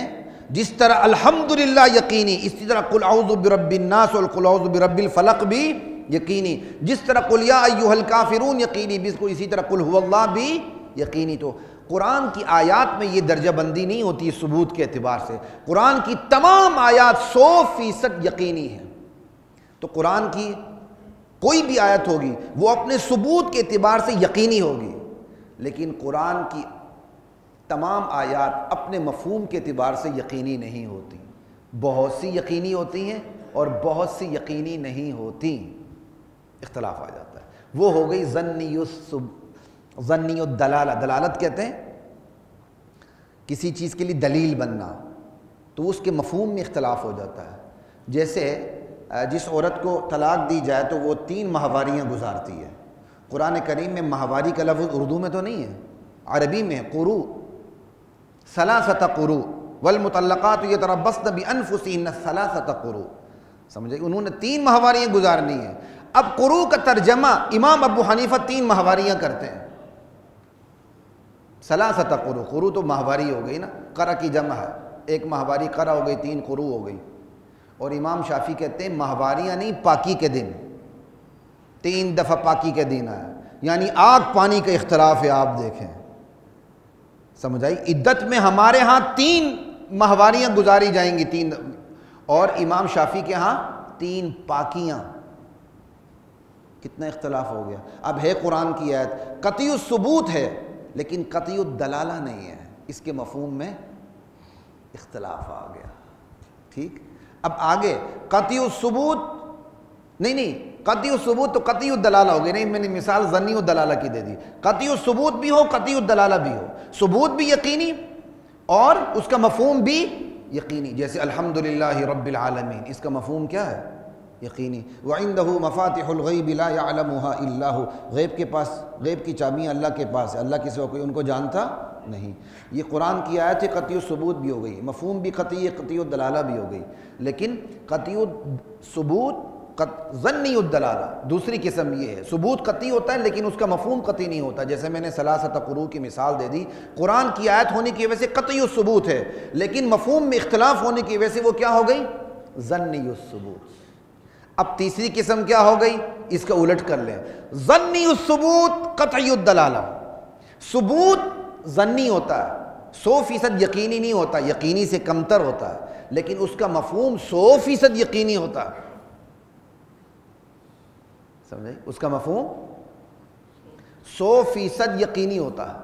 Speaker 1: جس طرح الحمدللہ یقینی، اسی طرح قل اعوذ برب الناس اور قل اعوذ برب الفلق بھی یقینی، جس طرح قل یا ایھا الکافرون یقینی، بالکل اسی طرح قل ھو اللہ بھی یقینی۔ تو قرآن کی آیات میں یہ درجہ بندی نہیں ہوتی ثبوت کے اعتبار سے، قرآن کی تمام آیات 100% یقینی ہیں۔ تو قرآن کی کوئی بھی آیت ہوگی وہ اپنے ثبوت کے اعتبار سے یقینی ہوگی، لیکن قرآن کی تمام آیات اپنے مفہوم کے اعتبار سے یقینی نہیں ہوتی، بہت سی یقینی ہوتی ہیں اور بہت سی یقینی نہیں ہوتی، اختلاف آ جاتا ہے۔ وہ ہو گئی ظنی الدلالہ، دلالت کہتے ہیں کسی چیز کے لیے دلیل بننا، تو اس کے مفہوم میں اختلاف ہو جاتا ہے۔ جیسے جس عورت کو طلاق دی جائے تو وہ 3 ماہواریاں گزارتی ہے، قرآن کریم میں ماہواری کا لفظ اردو میں تو نہیں ہے، عربی میں قروء، ثلاثۃ قروء والمطلقات یتربصن بانفسہن ثلاثۃ قروء، سمجھے، انہوں نے 3 ماہواریاں گزارنی ہیں۔ اب قروء کا ترجمہ امام ابو حنیفہ 3 ماہواریاں کرتے ہیں، ثلاثۃ قروء، قروء تو ماہواری ہو گئی نا، قرأ کی جمع ہے، ایک ماہواری قرأ ہو گئی، 3 قروء ہو گئی۔ اور امام شافعی کہتے ہیں ماہواریاں نہیں، پاکی کے دن، 3 دفعہ پاکی کے دن ہے، یعنی آگ پانی کا اختلاف ہے، آپ دیکھیں، سمجھ آئی۔ عدت میں ہمارے ہاں 3 ماہواریاں گزاری جائیں گی، 3، اور امام شافعی کے ہاں 3 پاکیاں، کتنا اختلاف ہو گیا۔ اب ہے قرآن کی آیت قطعی الثبوت ہے لیکن قطعی الدلالہ نہیں ہے، اس کے مفہوم میں اختلاف آ گیا، ٹھیک۔ اب آگے قطعی الثبوت نہیں، قطعی الثبوت تو قطعی الدلالہ ہو گئی، نہیں، میں نے مثال ظنی الدلالہ کی دے دی، قطعی الثبوت بھی ہو، قطعی الدلالہ بھی ہو، ثبوت بھی یقینی اور اس کا مفہوم بھی یقینی، جیسے الحمدللہ رب العالمین، اس کا مفہوم کیا ہے؟ یقینی۔ وَعِندَهُ مَفَاتِحُ الْغَيْبِ لَا يَعْلَمُهَا إِلَّا هُوَ، غیب کے پاس، غیب کی چابیاں اللہ کے پاس ہے، اللہ کے سوا کوئی ان کو جانتا نہیں۔ یہ قرآن کی آیت ہے، قطعی الثبوت بھی ہو گئی، مفہوم بھی قطعی ہے، قطعی الدلالہ بھی ہو گئی، لیکن قطعی الثبوت ظنی الدلالہ دوسری قسم یہ ہے، ثبوت قطعی ہوتا ہے لیکن اس کا مفہوم قطعی نہیں ہوتا۔ جیسے میں نے ثلاثۃ قروء کی مثال دے دی، قرآن کی آیت ہونے کی وجہ سے قطعی الثبوت ہے لیکن مفہوم میں اختلاف ہونے کی وجہ سے وہ کیا ہو گئی؟ ظنی الثبوت۔ اب تیسری قسم کیا ہو گئی؟ اس کا الٹ کر لیں، ظنی الثبوت قطعی الدلالہ، ثبوت ظنی ہوتا ہے، 100% یقینی نہیں ہوتا، یقینی سے کمتر ہوتا ہے، لیکن اس کا مفہوم 100% یقینی ہوتا ہے، سمجھے، اس کا مفہوم 100% یقینی ہوتا ہے۔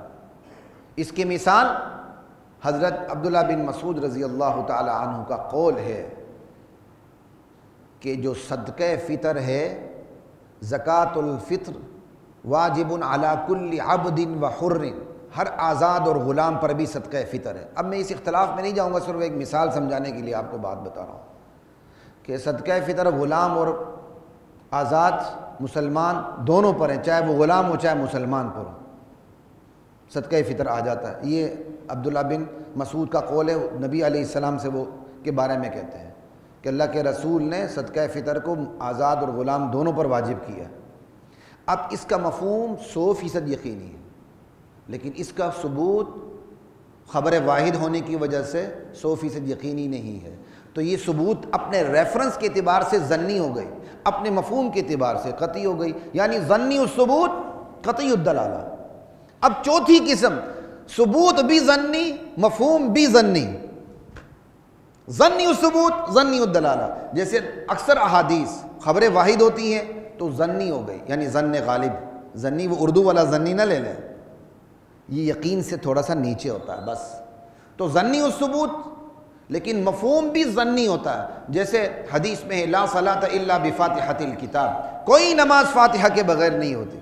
Speaker 1: اس کی مثال حضرت عبداللہ بن مسعود رضی اللہ تعالی عنہ کا قول ہے کہ جو صدقہ فطر ہے، زکوٰۃ الفطر واجب علی کل عبد و حر، ہر آزاد اور غلام پر بھی صدقہ فطر ہے۔ اب میں اس اختلاف میں نہیں جاؤں گا، صرف ایک مثال سمجھانے کے لیے آپ کو بات بتا رہا ہوں کہ صدقہ فطر غلام اور آزاد مسلمان دونوں پر ہیں، چاہے وہ غلام ہو چاہے مسلمان پر ہو، صدقہ فطر آ جاتا ہے۔ یہ عبداللہ بن مسعود کا قول ہے، نبی علیہ السلام سے وہ کے بارے میں کہتے ہیں کہ اللہ کے رسول نے صدقہ فطر کو آزاد اور غلام دونوں پر واجب کیا۔ اب اس کا مفہوم 100% یقینی ہے لیکن اس کا ثبوت خبر واحد ہونے کی وجہ سے 100% یقینی نہیں ہے۔ تو یہ ثبوت اپنے ریفرنس کے اعتبار سے ظنی ہو گئی، اپنے مفہوم کے اعتبار سے قطعی ہو گئی، یعنی ظنی الثبوت قطعی الدلالہ۔ اب چوتھی قسم، ثبوت بھی ظنی، مفہوم بھی ظنی، ظنی الثبوت ظنی الدلالہ۔ جیسے اکثر احادیث خبریں واحد ہوتی ہیں تو ظنی ہو گئی، یعنی ظن غالب، ظنی وہ اردو والا ظنی نہ لے لیں، یہ یقین سے تھوڑا سا نیچے ہوتا ہے بس۔ تو ظنی الثبوت، لیکن مفہوم بھی ظنی ہوتا ہے، جیسے حدیث میں ہے لا صلاۃ الا بفاتحۃ الکتاب، کوئی نماز فاتحہ کے بغیر نہیں ہوتی،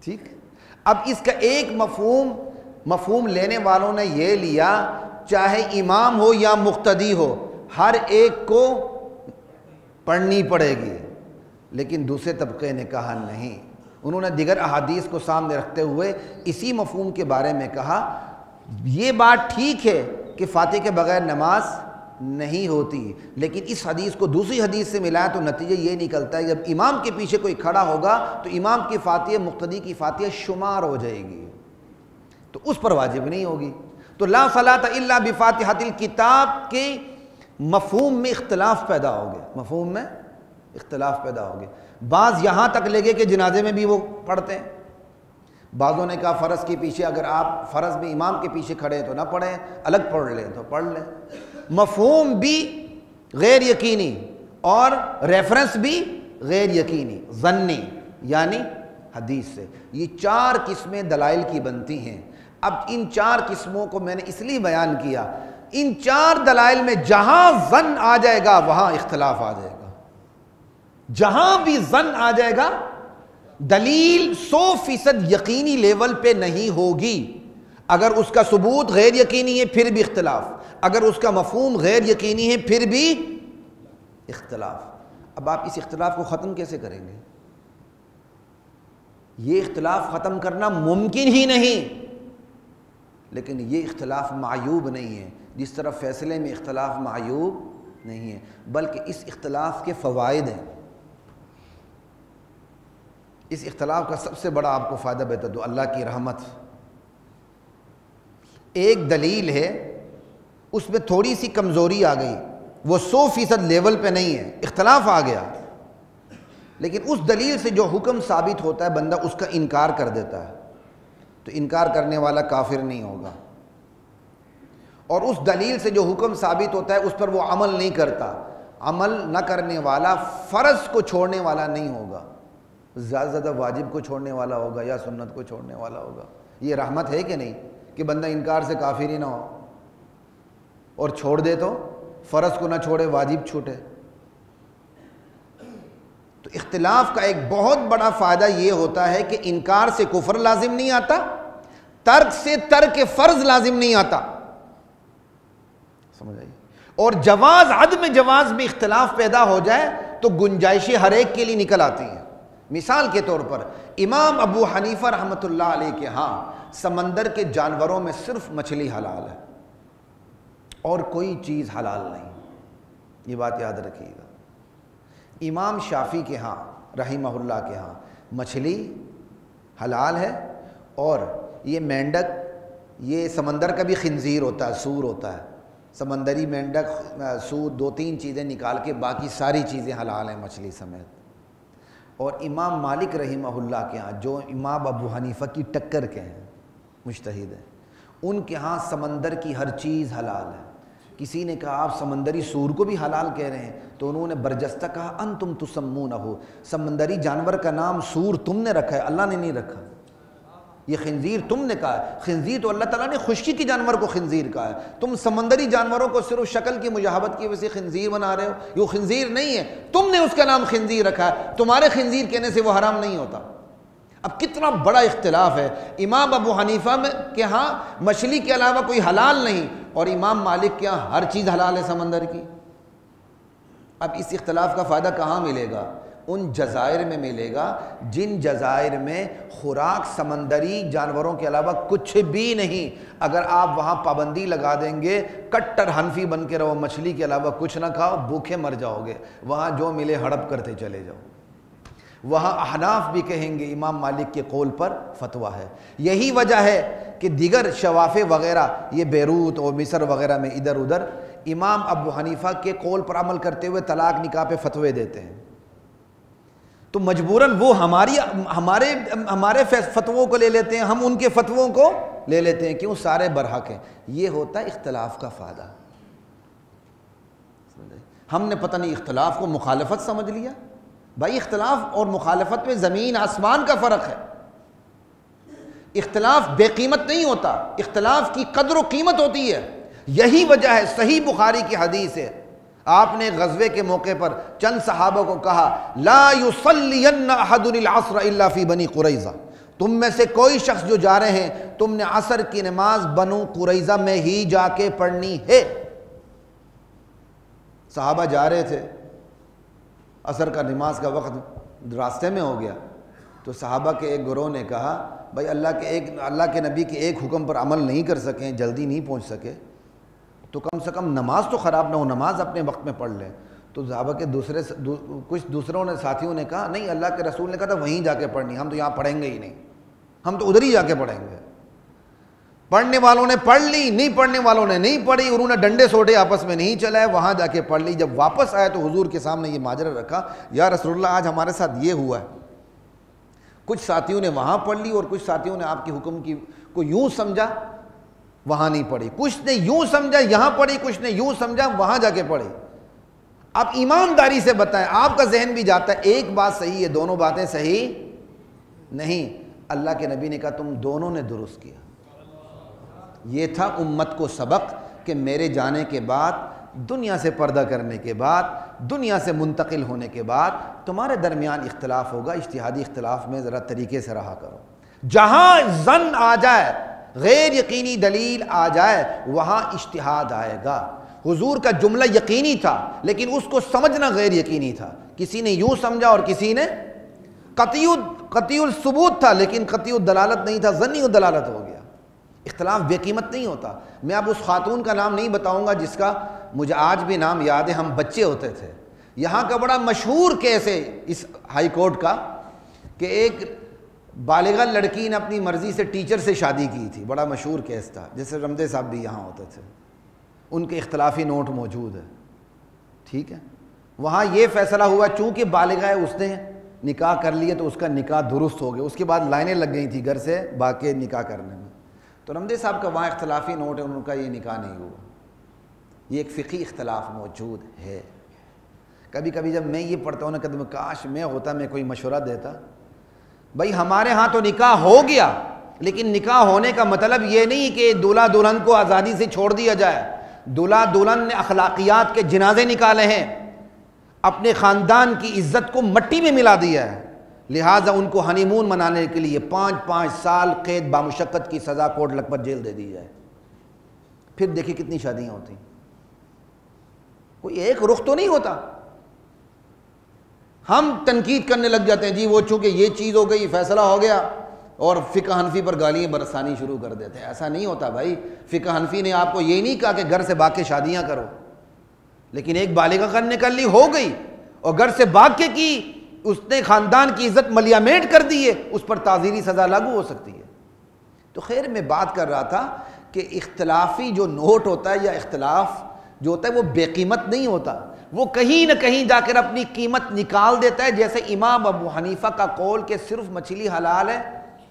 Speaker 1: ٹھیک۔ اب اس کا ایک مفہوم لینے والوں نے یہ لیا چاہے امام ہو یا مقتدی ہو ہر ایک کو پڑھنی پڑے گی، لیکن دوسرے طبقے نے کہا نہیں، انہوں نے دیگر احادیث کو سامنے رکھتے ہوئے اسی مفہوم کے بارے میں کہا یہ بات ٹھیک ہے کہ فاتحہ کے بغیر نماز نہیں ہوتی، لیکن اس حدیث کو دوسری حدیث سے ملایا تو نتیجہ یہ نکلتا ہے جب امام کے پیچھے کوئی کھڑا ہوگا تو امام کی فاتحہ مقتدی کی فاتحہ شمار ہو جائے گی، تو اس پر واجب نہیں ہوگی۔ تو لا صلاۃ الا بفاتحۃ الکتاب کے مفہوم میں اختلاف پیدا ہو گیا، مفہوم میں اختلاف پیدا ہو گیا۔ بعض یہاں تک لے گئے کہ جنازے میں بھی وہ پڑھتے ہیں، بعضوں نے کہا فرض کے پیچھے اگر آپ فرض میں امام کے پیچھے کھڑے تو نہ پڑھیں، الگ پڑھ لیں تو پڑھ لیں۔ مفہوم بھی غیر یقینی اور ریفرنس بھی غیر یقینی، ظنی یعنی حدیث سے، یہ چار قسمیں دلائل کی بنتی ہیں۔ اب ان چار قسموں کو میں نے اس لیے بیان کیا، ان چار دلائل میں جہاں ظن آ جائے گا وہاں اختلاف آ جائے گا، جہاں بھی ظن آ جائے گا دلیل 100% یقینی لیول پہ نہیں ہوگی۔ اگر اس کا ثبوت غیر یقینی ہے پھر بھی اختلاف، اگر اس کا مفہوم غیر یقینی ہے پھر بھی اختلاف۔ اب آپ اس اختلاف کو ختم کیسے کریں گے؟ یہ اختلاف ختم کرنا ممکن ہی نہیں، لیکن یہ اختلاف معیوب نہیں ہے، جس طرح فیصلے میں اختلاف معیوب نہیں ہے، بلکہ اس اختلاف کے فوائد ہیں۔ اس اختلاف کا سب سے بڑا آپ کو فائدہ بتا دو، اللہ کی رحمت۔ ایک دلیل ہے اس میں تھوڑی سی کمزوری آ گئی، وہ 100% لیول پہ نہیں ہے، اختلاف آ گیا، لیکن اس دلیل سے جو حکم ثابت ہوتا ہے بندہ اس کا انکار کر دیتا ہے، تو انکار کرنے والا کافر نہیں ہوگا، اور اس دلیل سے جو حکم ثابت ہوتا ہے اس پر وہ عمل نہیں کرتا، عمل نہ کرنے والا فرض کو چھوڑنے والا نہیں ہوگا، زیادہ زیادہ واجب کو چھوڑنے والا ہوگا یا سنت کو چھوڑنے والا ہوگا۔ یہ رحمت ہے کہ نہیں کہ بندہ انکار سے کافر ہی نہ ہو، اور چھوڑ دے تو فرض کو نہ چھوڑے واجب چھوٹے۔ تو اختلاف کا ایک بہت بڑا فائدہ یہ ہوتا ہے کہ انکار سے کفر لازم نہیں آتا، ترک سے ترک فرض لازم نہیں آتا، سمجھ آئی؟ اور جواز عدم جواز میں اختلاف پیدا ہو جائے تو گنجائشیں ہر ایک کے لیے نکل آتی ہیں۔ مثال کے طور پر امام ابو حنیفہ رحمۃ اللہ علیہ کے ہاں سمندر کے جانوروں میں صرف مچھلی حلال ہے اور کوئی چیز حلال نہیں، یہ بات یاد رکھیے گا۔ امام شافعی کے ہاں رحمہ اللہ کے ہاں مچھلی حلال ہے، اور یہ مینڈک، یہ سمندر کا بھی خنزیر ہوتا ہے، سور ہوتا ہے، سمندری مینڈک سور، 2-3 چیزیں نکال کے باقی ساری چیزیں حلال ہیں مچھلی سمیت۔ اور امام مالک رحمہ اللہ کے ہاں جو امام ابو حنیفہ کی ٹکر کے ہیں، مجتہد ہیں، ان کے ہاں سمندر کی ہر چیز حلال ہے۔ کسی نے کہا آپ سمندری سور کو بھی حلال کہہ رہے ہیں، تو انہوں نے برجستہ کہا انتم تسمونہ، سمندری جانور کا نام سور تم نے رکھا ہے، اللہ نے نہیں رکھا، یہ خنزیر تم نے کہا ہے، خنزیر تو اللہ تعالیٰ نے خشکی کے جانور کو خنزیر کہا ہے، تم سمندری جانوروں کو صرف شکل کی مجاہبت کی وجہ سے خنزیر بنا رہے ہو، یہ خنزیر نہیں ہے، تم نے اس کا نام خنزیر رکھا ہے، تمہارے خنزیر کہنے سے وہ حرام نہیں ہوتا۔ اب کتنا بڑا اختلاف ہے، امام ابو حنیفہ کے ہاں مچھلی کے علاوہ کوئی حلال نہیں، اور امام مالک کے ہاں ہر چیز حلال ہے سمندر کی۔ اب اس اختلاف کا فائدہ کہاں ملے گا؟ ان جزائر میں ملے گا جن جزائر میں خوراک سمندری جانوروں کے علاوہ کچھ بھی نہیں۔ اگر آپ وہاں پابندی لگا دیں گے کٹر حنفی بن کے رہو، مچھلی کے علاوہ کچھ نہ کھاؤ، بھوکے مر جاؤ گے، وہاں جو ملے ہڑپ کرتے چلے جاؤ۔ وہاں احناف بھی کہیں گے امام مالک کے قول پر فتویٰ ہے۔ یہی وجہ ہے کہ دیگر شوافع وغیرہ، یہ بیروت اور مصر وغیرہ میں ادھر ادھر امام ابو حنیفہ کے قول پر عمل کرتے ہوئے طلاق نکاح پہ فتوے دیتے ہیں، تو مجبوراً وہ ہمارے فتووں کو لے لیتے ہیں، ہم ان کے فتووں کو لے لیتے ہیں، کیوں؟ سارے برحق ہیں۔ یہ ہوتا ہے اختلاف کا فائدہ۔ ہم نے پتہ نہیں اختلاف کو مخالفت سمجھ لیا۔ بھائی اختلاف اور مخالفت میں زمین آسمان کا فرق ہے۔ اختلاف بے قیمت نہیں ہوتا، اختلاف کی قدر و قیمت ہوتی ہے۔ یہی وجہ ہے، صحیح بخاری کی حدیث ہے، آپ نے غزوے کے موقع پر چند صحابہ کو کہا لا یصلین احد العصر الا فی بنی قریظہ، تم میں سے کوئی شخص جو جا رہے ہیں تم نے عصر کی نماز بنو قریظہ میں ہی جا کے پڑھنی ہے۔ صحابہ جا رہے تھے، عصر کا نماز کا وقت راستے میں ہو گیا، تو صحابہ کے ایک گروہ نے کہا بھائی اللہ کے نبی کے ایک حکم پر عمل نہیں کر سکیں، جلدی نہیں پہنچ سکے، تو کم سے کم نماز تو خراب نہ ہو، نماز اپنے وقت میں پڑھ لیں۔ تو صحابہ کے کچھ دوسروں نے ساتھیوں نے کہا نہیں، اللہ کے رسول نے کہا تھا وہیں جا کے پڑھنی، ہم تو یہاں پڑھیں گے ہی نہیں، ہم تو ادھر ہی جا کے پڑھیں گے۔ پڑھنے والوں نے پڑھ لی، نہیں پڑھنے والوں نے نہیں پڑھی، انہوں نے ڈنڈے سوٹے آپس میں نہیں چلائے، وہاں جا کے پڑھ لی۔ جب واپس آئے تو حضور کے سامنے یہ ماجرا رکھا، یا رسول اللہ آج ہمارے ساتھ یہ ہوا ہے، کچھ ساتھیوں نے وہاں پڑھ لی اور کچھ ساتھیوں نے آپ کے حکم کو یوں سمجھا وہاں نہیں پڑھی، کچھ نے یوں سمجھا یہاں پڑھی، کچھ نے یوں سمجھا وہاں جا کے پڑھی۔ آپ ایمانداری سے بتائیں، آپ کا ذہن بھی جاتا ہے ایک بات صحیح ہے، دونوں باتیں صحیح نہیں۔ اللہ کے نبی نے کہا تم دونوں نے درست کیا۔ یہ تھا امت کو سبق کہ میرے جانے کے بعد، دنیا سے پردہ کرنے کے بعد، دنیا سے منتقل ہونے کے بعد تمہارے درمیان اختلاف ہوگا، اجتہادی اختلاف میں ذرا طریقے سے رہا کرو۔ جہاں ظن آ جائے، غیر یقینی دلیل آ جائے، وہاں اجتہاد آئے گا۔ حضور کا جملہ یقینی تھا لیکن اس کو سمجھنا غیر یقینی تھا، کسی نے یوں سمجھا اور کسی نے قطعی الثبوت تھا لیکن قطعی الدلالت نہیں تھا، ظنی الدلالت ہو گیا۔ اختلاف بے قیمت نہیں ہوتا۔ میں اب اس خاتون کا نام نہیں بتاؤں گا جس کا مجھے آج بھی نام یاد ہے، ہم بچے ہوتے تھے، یہاں کا بڑا مشہور کیس ہے اس ہائی کورٹ کا کہ ایک بالغہ لڑکی نے اپنی مرضی سے ٹیچر سے شادی کی تھی، بڑا مشہور کیس تھا، جیسے رمدے صاحب بھی یہاں ہوتے تھے، ان کے اختلافی نوٹ موجود ہے، ٹھیک ہے۔ وہاں یہ فیصلہ ہوا چونکہ بالغہ ہے، اس نے نکاح کر لیا تو اس کا نکاح درست ہو گیا، اس کے بعد لائنیں لگ گئی تھیں گھر سے باقی نکاح کرنے میں، تو رمدے صاحب کا وہاں اختلافی نوٹ ہے، ان کا یہ نکاح نہیں ہوا۔ یہ ایک فقہی اختلاف موجود ہے۔ کبھی کبھی جب میں یہ پڑھتا ہوں نا کہ کاش میں ہوتا، میں کوئی مشورہ دیتا۔ بھائی ہمارے ہاں تو نکاح ہو گیا، لیکن نکاح ہونے کا مطلب یہ نہیں کہ دولہا دلہن کو آزادی سے چھوڑ دیا جائے۔ دولہا دلہن نے اخلاقیات کے جنازے نکالے ہیں، اپنے خاندان کی عزت کو مٹی میں ملا دیا ہے، لہٰذا ان کو ہنی مون منانے کے لیے 5 سال قید بامشقت کی سزا کوٹ لکھپت جیل دے دی جائے۔ پھر دیکھیں کتنی شادیاں ہوتی، کوئی ایک رخ تو نہیں ہوتا۔ ہم تنقید کرنے لگ جاتے ہیں، جی وہ چونکہ یہ چیز ہو گئی، فیصلہ ہو گیا، اور فقہ حنفی پر گالیاں برسانی شروع کر دیتے ہیں۔ ایسا نہیں ہوتا بھائی، فقہ حنفی نے آپ کو یہ نہیں کہا کہ گھر سے بھاگ کے شادیاں کرو، لیکن ایک بالغہ نے کر لی، ہو گئی، اور گھر سے بھاگ کے کی، اس نے خاندان کی عزت ملیامیٹ کر دی ہے، اس پر تعزیری سزا لاگو ہو سکتی ہے۔ تو خیر میں بات کر رہا تھا کہ اختلافی جو نوٹ ہوتا ہے یا اختلاف جو ہوتا ہے وہ بے قیمت نہیں ہوتا، وہ کہیں نہ کہیں جا کر اپنی قیمت نکال دیتا ہے۔ جیسے امام ابو حنیفہ کا قول کہ صرف مچھلی حلال ہے،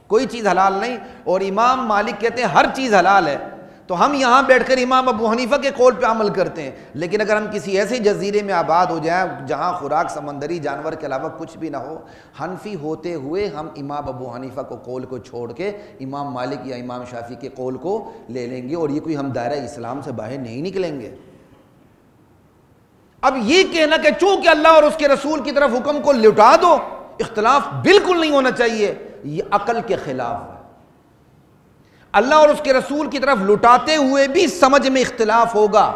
Speaker 1: کوئی چیز حلال نہیں، اور امام مالک کہتے ہیں ہر چیز حلال ہے، تو ہم یہاں بیٹھ کر امام ابو حنیفہ کے قول پہ عمل کرتے ہیں۔ لیکن اگر ہم کسی ایسے جزیرے میں آباد ہو جائیں جہاں خوراک سمندری جانور کے علاوہ کچھ بھی نہ ہو، حنفی ہوتے ہوئے ہم امام ابو حنیفہ کو قول کو چھوڑ کے امام مالک یا امام شافعی کے قول کو لے لیں گے، اور یہ کوئی ہم دائرہ اسلام سے باہر نہیں نکلیں گے۔ اب یہ کہنا کہ چونکہ اللہ اور اس کے رسول کی طرف حکم کو لٹا دو، اختلاف بالکل نہیں ہونا چاہیے، یہ عقل کے خلاف ہے۔ اللہ اور اس کے رسول کی طرف لٹاتے ہوئے بھی سمجھ میں اختلاف ہوگا،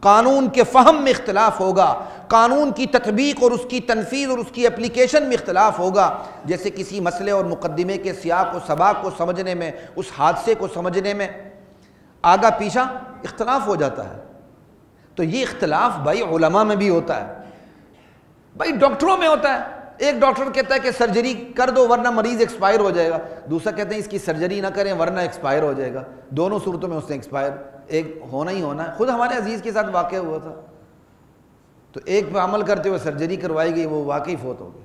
Speaker 1: قانون کے فہم میں اختلاف ہوگا، قانون کی تطبیق اور اس کی تنفیذ اور اس کی اپلیکیشن میں اختلاف ہوگا۔ جیسے کسی مسئلے اور مقدمے کے سیاق و سباق کو سمجھنے میں، اس حادثے کو سمجھنے میں آگا پیچھا اختلاف ہو جاتا ہے۔ تو یہ اختلاف بھائی علماء میں بھی ہوتا ہے، بھائی ڈاکٹروں میں ہوتا ہے۔ ایک ڈاکٹر کہتا ہے کہ سرجری کر دو ورنہ مریض ایکسپائر ہو جائے گا، دوسرا کہتے ہیں اس کی سرجری نہ کریں ورنہ ایکسپائر ہو جائے گا۔ دونوں صورتوں میں اس نے ایکسپائر ایک ہونا ہی ہونا ہے. خود ہمارے عزیز کے ساتھ واقع ہوا تھا, تو ایک پہ عمل کرتے ہوئے سرجری کروائی گئی, وہ واقعی فوت ہو گئی.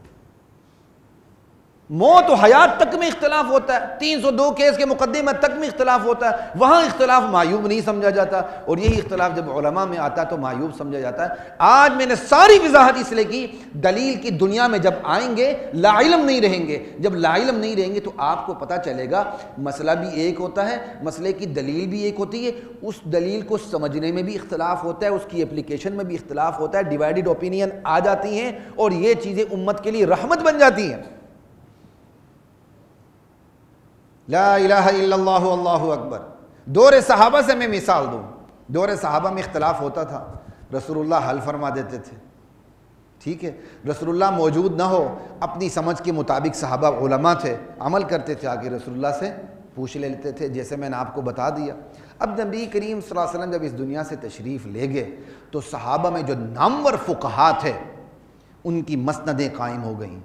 Speaker 1: موت و حیات تک میں اختلاف ہوتا ہے, 302 کیس کے مقدمے تک میں اختلاف ہوتا ہے, وہاں اختلاف معیوب نہیں سمجھا جاتا, اور یہی اختلاف جب علماء میں آتا ہے تو معیوب سمجھا جاتا ہے. آج میں نے ساری وضاحت اس لیے کی, دلیل کی دنیا میں جب آئیں گے لا علم نہیں رہیں گے, جب لا علم نہیں رہیں گے تو آپ کو پتہ چلے گا مسئلہ بھی ایک ہوتا ہے, مسئلے کی دلیل بھی ایک ہوتی ہے, اس دلیل کو سمجھنے میں بھی اختلاف ہوتا ہے, اس کی اپلیکیشن میں بھی اختلاف ہوتا ہے, ڈیوائیڈڈ اوپینین آ جاتی ہیں, اور یہ چیزیں امت کے لیے رحمت بن جاتی ہیں. لا الہ الا اللہ اللہ اکبر. دور صحابہ سے میں مثال دوں, دور صحابہ میں اختلاف ہوتا تھا, رسول اللہ حل فرما دیتے تھے, ٹھیک ہے, رسول اللہ موجود نہ ہو, اپنی سمجھ کے مطابق صحابہ علماء تھے, عمل کرتے تھے, آگے رسول اللہ سے پوچھ لیتے تھے, جیسے میں نے آپ کو بتا دیا. اب نبی کریم صلی اللہ علیہ وسلم جب اس دنیا سے تشریف لے گئے تو صحابہ میں جو نامور فقہا تھے ان کی مسندیں قائم ہو گئیں,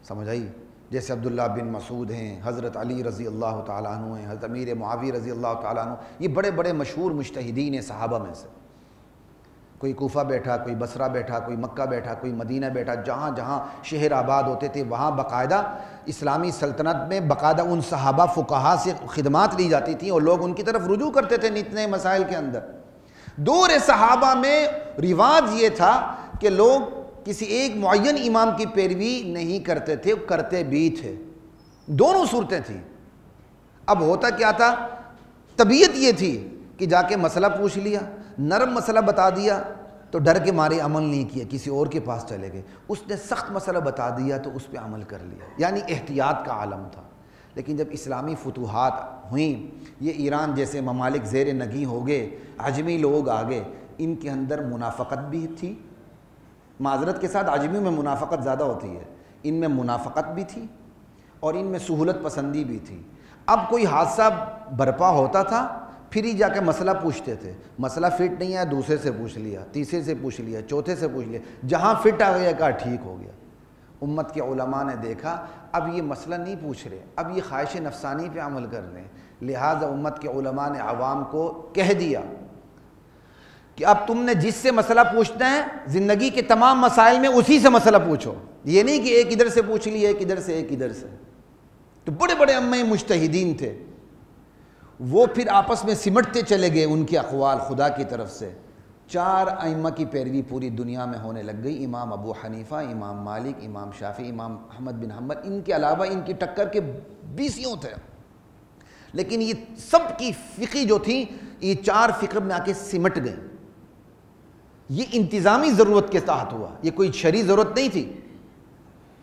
Speaker 1: سمجھ آئی, جیسے عبداللہ بن مسعود ہیں, حضرت علی رضی اللہ تعالیٰ عنہ ہیں, حضرت امیر معاویہ رضی اللہ تعالیٰ عنہ, یہ بڑے بڑے مشہور مجتہدین ہیں صحابہ میں سے. کوئی کوفہ بیٹھا, کوئی بصرہ بیٹھا, کوئی مکہ بیٹھا, کوئی مدینہ بیٹھا, جہاں جہاں شہر آباد ہوتے تھے وہاں باقاعدہ اسلامی سلطنت میں باقاعدہ ان صحابہ فقہا سے خدمات لی جاتی تھیں, اور لوگ ان کی طرف رجوع کرتے تھے اتنے مسائل کے اندر. دور صحابہ میں رواج یہ تھا کہ لوگ کسی ایک معین امام کی پیروی نہیں کرتے تھے, کرتے بھی تھے, دونوں صورتیں تھیں. اب ہوتا کیا تھا, طبیعت یہ تھی کہ جا کے مسئلہ پوچھ لیا, نرم مسئلہ بتا دیا تو ڈر کے مارے عمل نہیں کیا, کسی اور کے پاس چلے گئے. اس نے سخت مسئلہ بتا دیا تو اس پہ عمل کر لیا, یعنی احتیاط کا عالم تھا. لیکن جب اسلامی فتوحات ہوئیں, یہ ایران جیسے ممالک زیر نگیں ہو گئے, عجمی لوگ آ گئے, ان کے اندر منافقت بھی تھی, معذرت کے ساتھ عجمیوں میں منافقت زیادہ ہوتی ہے, ان میں منافقت بھی تھی اور ان میں سہولت پسندی بھی تھی. اب کوئی حادثہ برپا ہوتا تھا, پھر ہی جا کے مسئلہ پوچھتے تھے, مسئلہ فٹ نہیں ہے دوسرے سے پوچھ لیا, تیسرے سے پوچھ لیا, چوتھے سے پوچھ لیا, جہاں فٹ آ گیا کہا ٹھیک ہو گیا. امت کے علماء نے دیکھا اب یہ مسئلہ نہیں پوچھ رہے, اب یہ خواہش نفسانی پہ عمل کر رہے ہیں, لہٰذا امت کے علماء نے عوام کو کہہ دیا کہ اب تم نے جس سے مسئلہ پوچھنا ہے زندگی کے تمام مسائل میں اسی سے مسئلہ پوچھو, یہ نہیں کہ ایک ادھر سے پوچھ لی, ایک ادھر سے, ایک ادھر سے. تو بڑے بڑے ائمہ مجتہدین تھے, وہ پھر آپس میں سمٹتے چلے گئے ان کے اقوال خدا کی طرف سے. 4 ائمہ کی پیروی پوری دنیا میں ہونے لگ گئی, امام ابو حنیفہ, امام مالک, امام شافعی, امام احمد بن حنبل. ان کے علاوہ ان کی ٹکر کے 20 تھے, لیکن یہ سب کی فقہ جو تھی یہ 4 فقہ میں آ کے سمٹ گئیں. یہ انتظامی ضرورت کے تحت ہوا, یہ کوئی شرعی ضرورت نہیں تھی.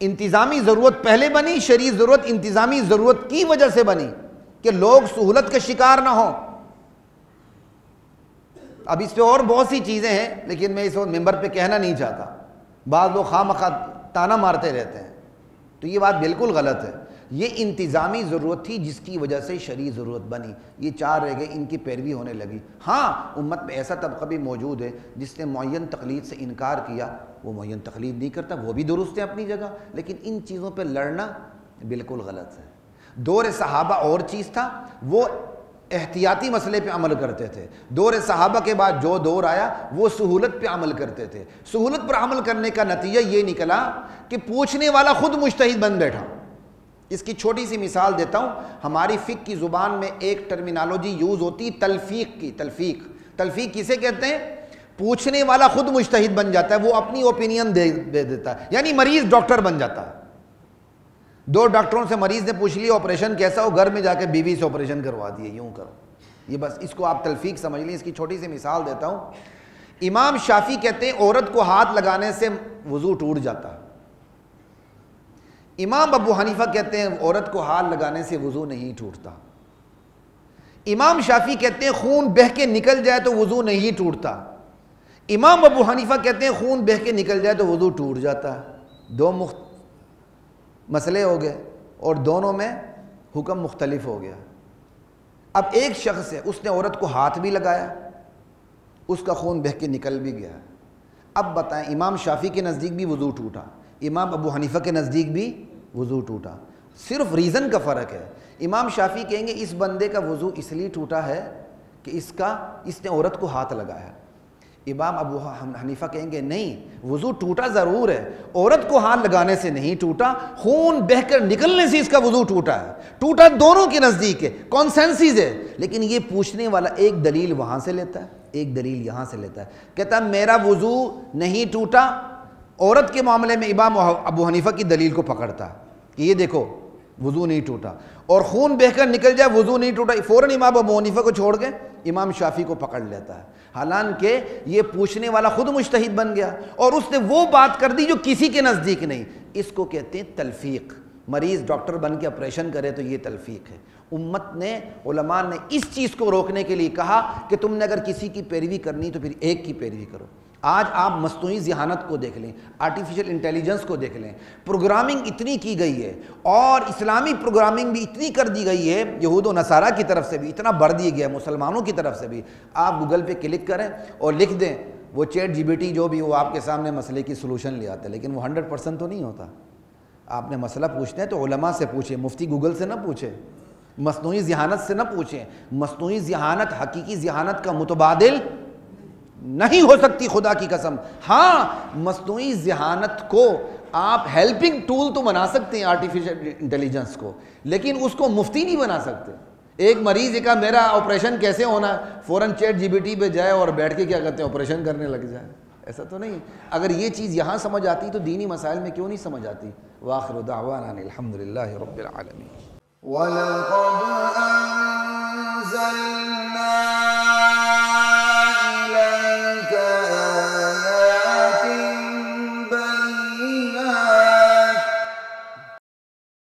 Speaker 1: انتظامی ضرورت پہلے بنی, شرعی ضرورت انتظامی ضرورت کی وجہ سے بنی کہ لوگ سہولت کا شکار نہ ہوں. اب اس پہ اور بہت سی چیزیں ہیں لیکن میں اس وقت ممبر پہ کہنا نہیں چاہتا, بعض لوگ خواہ مخواہ تانا مارتے رہتے ہیں, تو یہ بات بالکل غلط ہے. یہ انتظامی ضرورت تھی جس کی وجہ سے شرعی ضرورت بنی. یہ 4 رہ گئے, ان کی پیروی ہونے لگی. ہاں امت میں ایسا طبقہ بھی موجود ہے جس نے معین تقلید سے انکار کیا, وہ معین تقلید نہیں کرتا, وہ بھی درست ہے اپنی جگہ, لیکن ان چیزوں پہ لڑنا بالکل غلط ہے. دور صحابہ اور چیز تھا, وہ احتیاطی مسئلے پہ عمل کرتے تھے. دور صحابہ کے بعد جو دور آیا وہ سہولت پہ عمل کرتے تھے. سہولت پر عمل کرنے کا نتیجہ یہ نکلا کہ پوچھنے والا خود مجتہد بن بیٹھا. اس کی چھوٹی سی مثال دیتا ہوں. ہماری فقہ کی زبان میں ایک ٹرمینالوجی یوز ہوتی تلفیق کی. تلفیق کسے کہتے ہیں؟ پوچھنے والا خود مجتہد بن جاتا ہے, وہ اپنی اوپینین دے دیتا ہے, یعنی مریض ڈاکٹر بن جاتا ہے. 2 ڈاکٹروں سے مریض نے پوچھ لیا آپریشن کیسا ہو, گھر میں جا کے بیوی سے آپریشن کروا دیے, یوں کرو. یہ بس اس کو آپ تلفیق سمجھ لیں. اس کی چھوٹی سی مثال دیتا ہوں. امام شافعی کہتے ہیں عورت کو ہاتھ لگانے سے وضو ٹوٹ جاتا ہے. امام ابو حنیفہ کہتے ہیں عورت کو ہاتھ لگانے سے وضو نہیں ٹوٹتا. امام شافعی کہتے ہیں خون بہہ کے نکل جائے تو وضو نہیں ٹوٹتا. امام ابو حنیفہ کہتے ہیں خون بہہ کے نکل جائے تو وضو ٹوٹ جاتا ہے. 2 مسئلے ہو گئے اور دونوں میں حکم مختلف ہو گیا. اب ایک شخص ہے, اس نے عورت کو ہاتھ بھی لگایا, اس کا خون بہہ کے نکل بھی گیا. اب بتائیں امام شافعی کے نزدیک بھی وضو ٹوٹا, امام ابو حنیفہ کے نزدیک بھی وضو ٹوٹا, صرف ریزن کا فرق ہے. امام شافعی کہیں گے اس بندے کا وضو اس لیے ٹوٹا ہے کہ اس نے عورت کو ہاتھ لگایا. امام ابو حنیفہ کہیں گے نہیں، وضو ٹوٹا ضرور ہے، عورت کو ہاتھ لگانے سے نہیں ٹوٹا، خون بہہ کر نکلنے سے اس کا وضو ٹوٹا ہے. ٹوٹا دونوں کے نزدیک ہے، کانسنسس ہے. لیکن یہ پوچھنے والا ایک دلیل وہاں سے لیتا ہے، ایک دلیل یہاں سے لیتا ہے، کہتا ہے میرا وضو نہیں ٹوٹا. عورت کے معاملے میں امام ابو حنیفہ کی دلیل کو پکڑتا کہ یہ دیکھو وضو نہیں ٹوٹا، اور خون بہہ کر نکل جائے وضو نہیں ٹوٹا، فوراً امام ابو حنیفہ کو چھوڑ کے امام شافعی کو پکڑ لیتا ہے. حالانکہ یہ پوچھنے والا خود مجتہد بن گیا اور اس نے وہ بات کر دی جو کسی کے نزدیک نہیں. اس کو کہتے ہیں تلفیق. مریض ڈاکٹر بن کے آپریشن کرے تو یہ تلفیق ہے. امت نے، علماء نے اس چیز کو روکنے کے لیے کہا کہ تم نے اگر کسی کی پیروی کرنی تو پھر ایک کی پیروی کرو. آج آپ مصنوعی ذہانت کو دیکھ لیں، آرٹیفیشل انٹیلیجنس کو دیکھ لیں، پروگرامنگ اتنی کی گئی ہے، اور اسلامی پروگرامنگ بھی اتنی کر دی گئی ہے، یہود و نصارہ کی طرف سے بھی اتنا بڑھ دیا گیا ہے، مسلمانوں کی طرف سے بھی. آپ گوگل پہ کلک کریں اور لکھ دیں، وہ چیٹ جی بی ٹی جو بھی وہ آپ کے سامنے مسئلے کی سلوشن لے آتا ہے، لیکن وہ 100% تو نہیں ہوتا. آپ نے مسئلہ پوچھنا ہے تو علماء سے پوچھیں، مفتی گوگل سے نہ پوچھیں، مصنوعی ذہانت سے نہ پوچھیں. مصنوعی ذہانت حقیقی ذہانت کا متبادل نہیں ہو سکتی، خدا کی قسم. ہاں مصنوعی ذہانت کو آپ ہیلپنگ ٹول تو بنا سکتے ہیں، آرٹیفیشل انٹیلیجنس کو، لیکن اس کو مفتی نہیں بنا سکتے. ایک مریض یہ کہا میرا آپریشن کیسے ہونا ہے، فوراً چیٹ جی بی ٹی پہ جائے اور بیٹھ کے کیا کرتے ہیں آپریشن کرنے لگ جائے. ایسا تو نہیں. اگر یہ چیز یہاں سمجھ آتی تو دینی مسائل میں کیوں نہیں سمجھ آتی. وآخر دعوانا الحمدللہ رب العالمین.
Speaker 2: وَلَقَدْ أَنزَلْنَا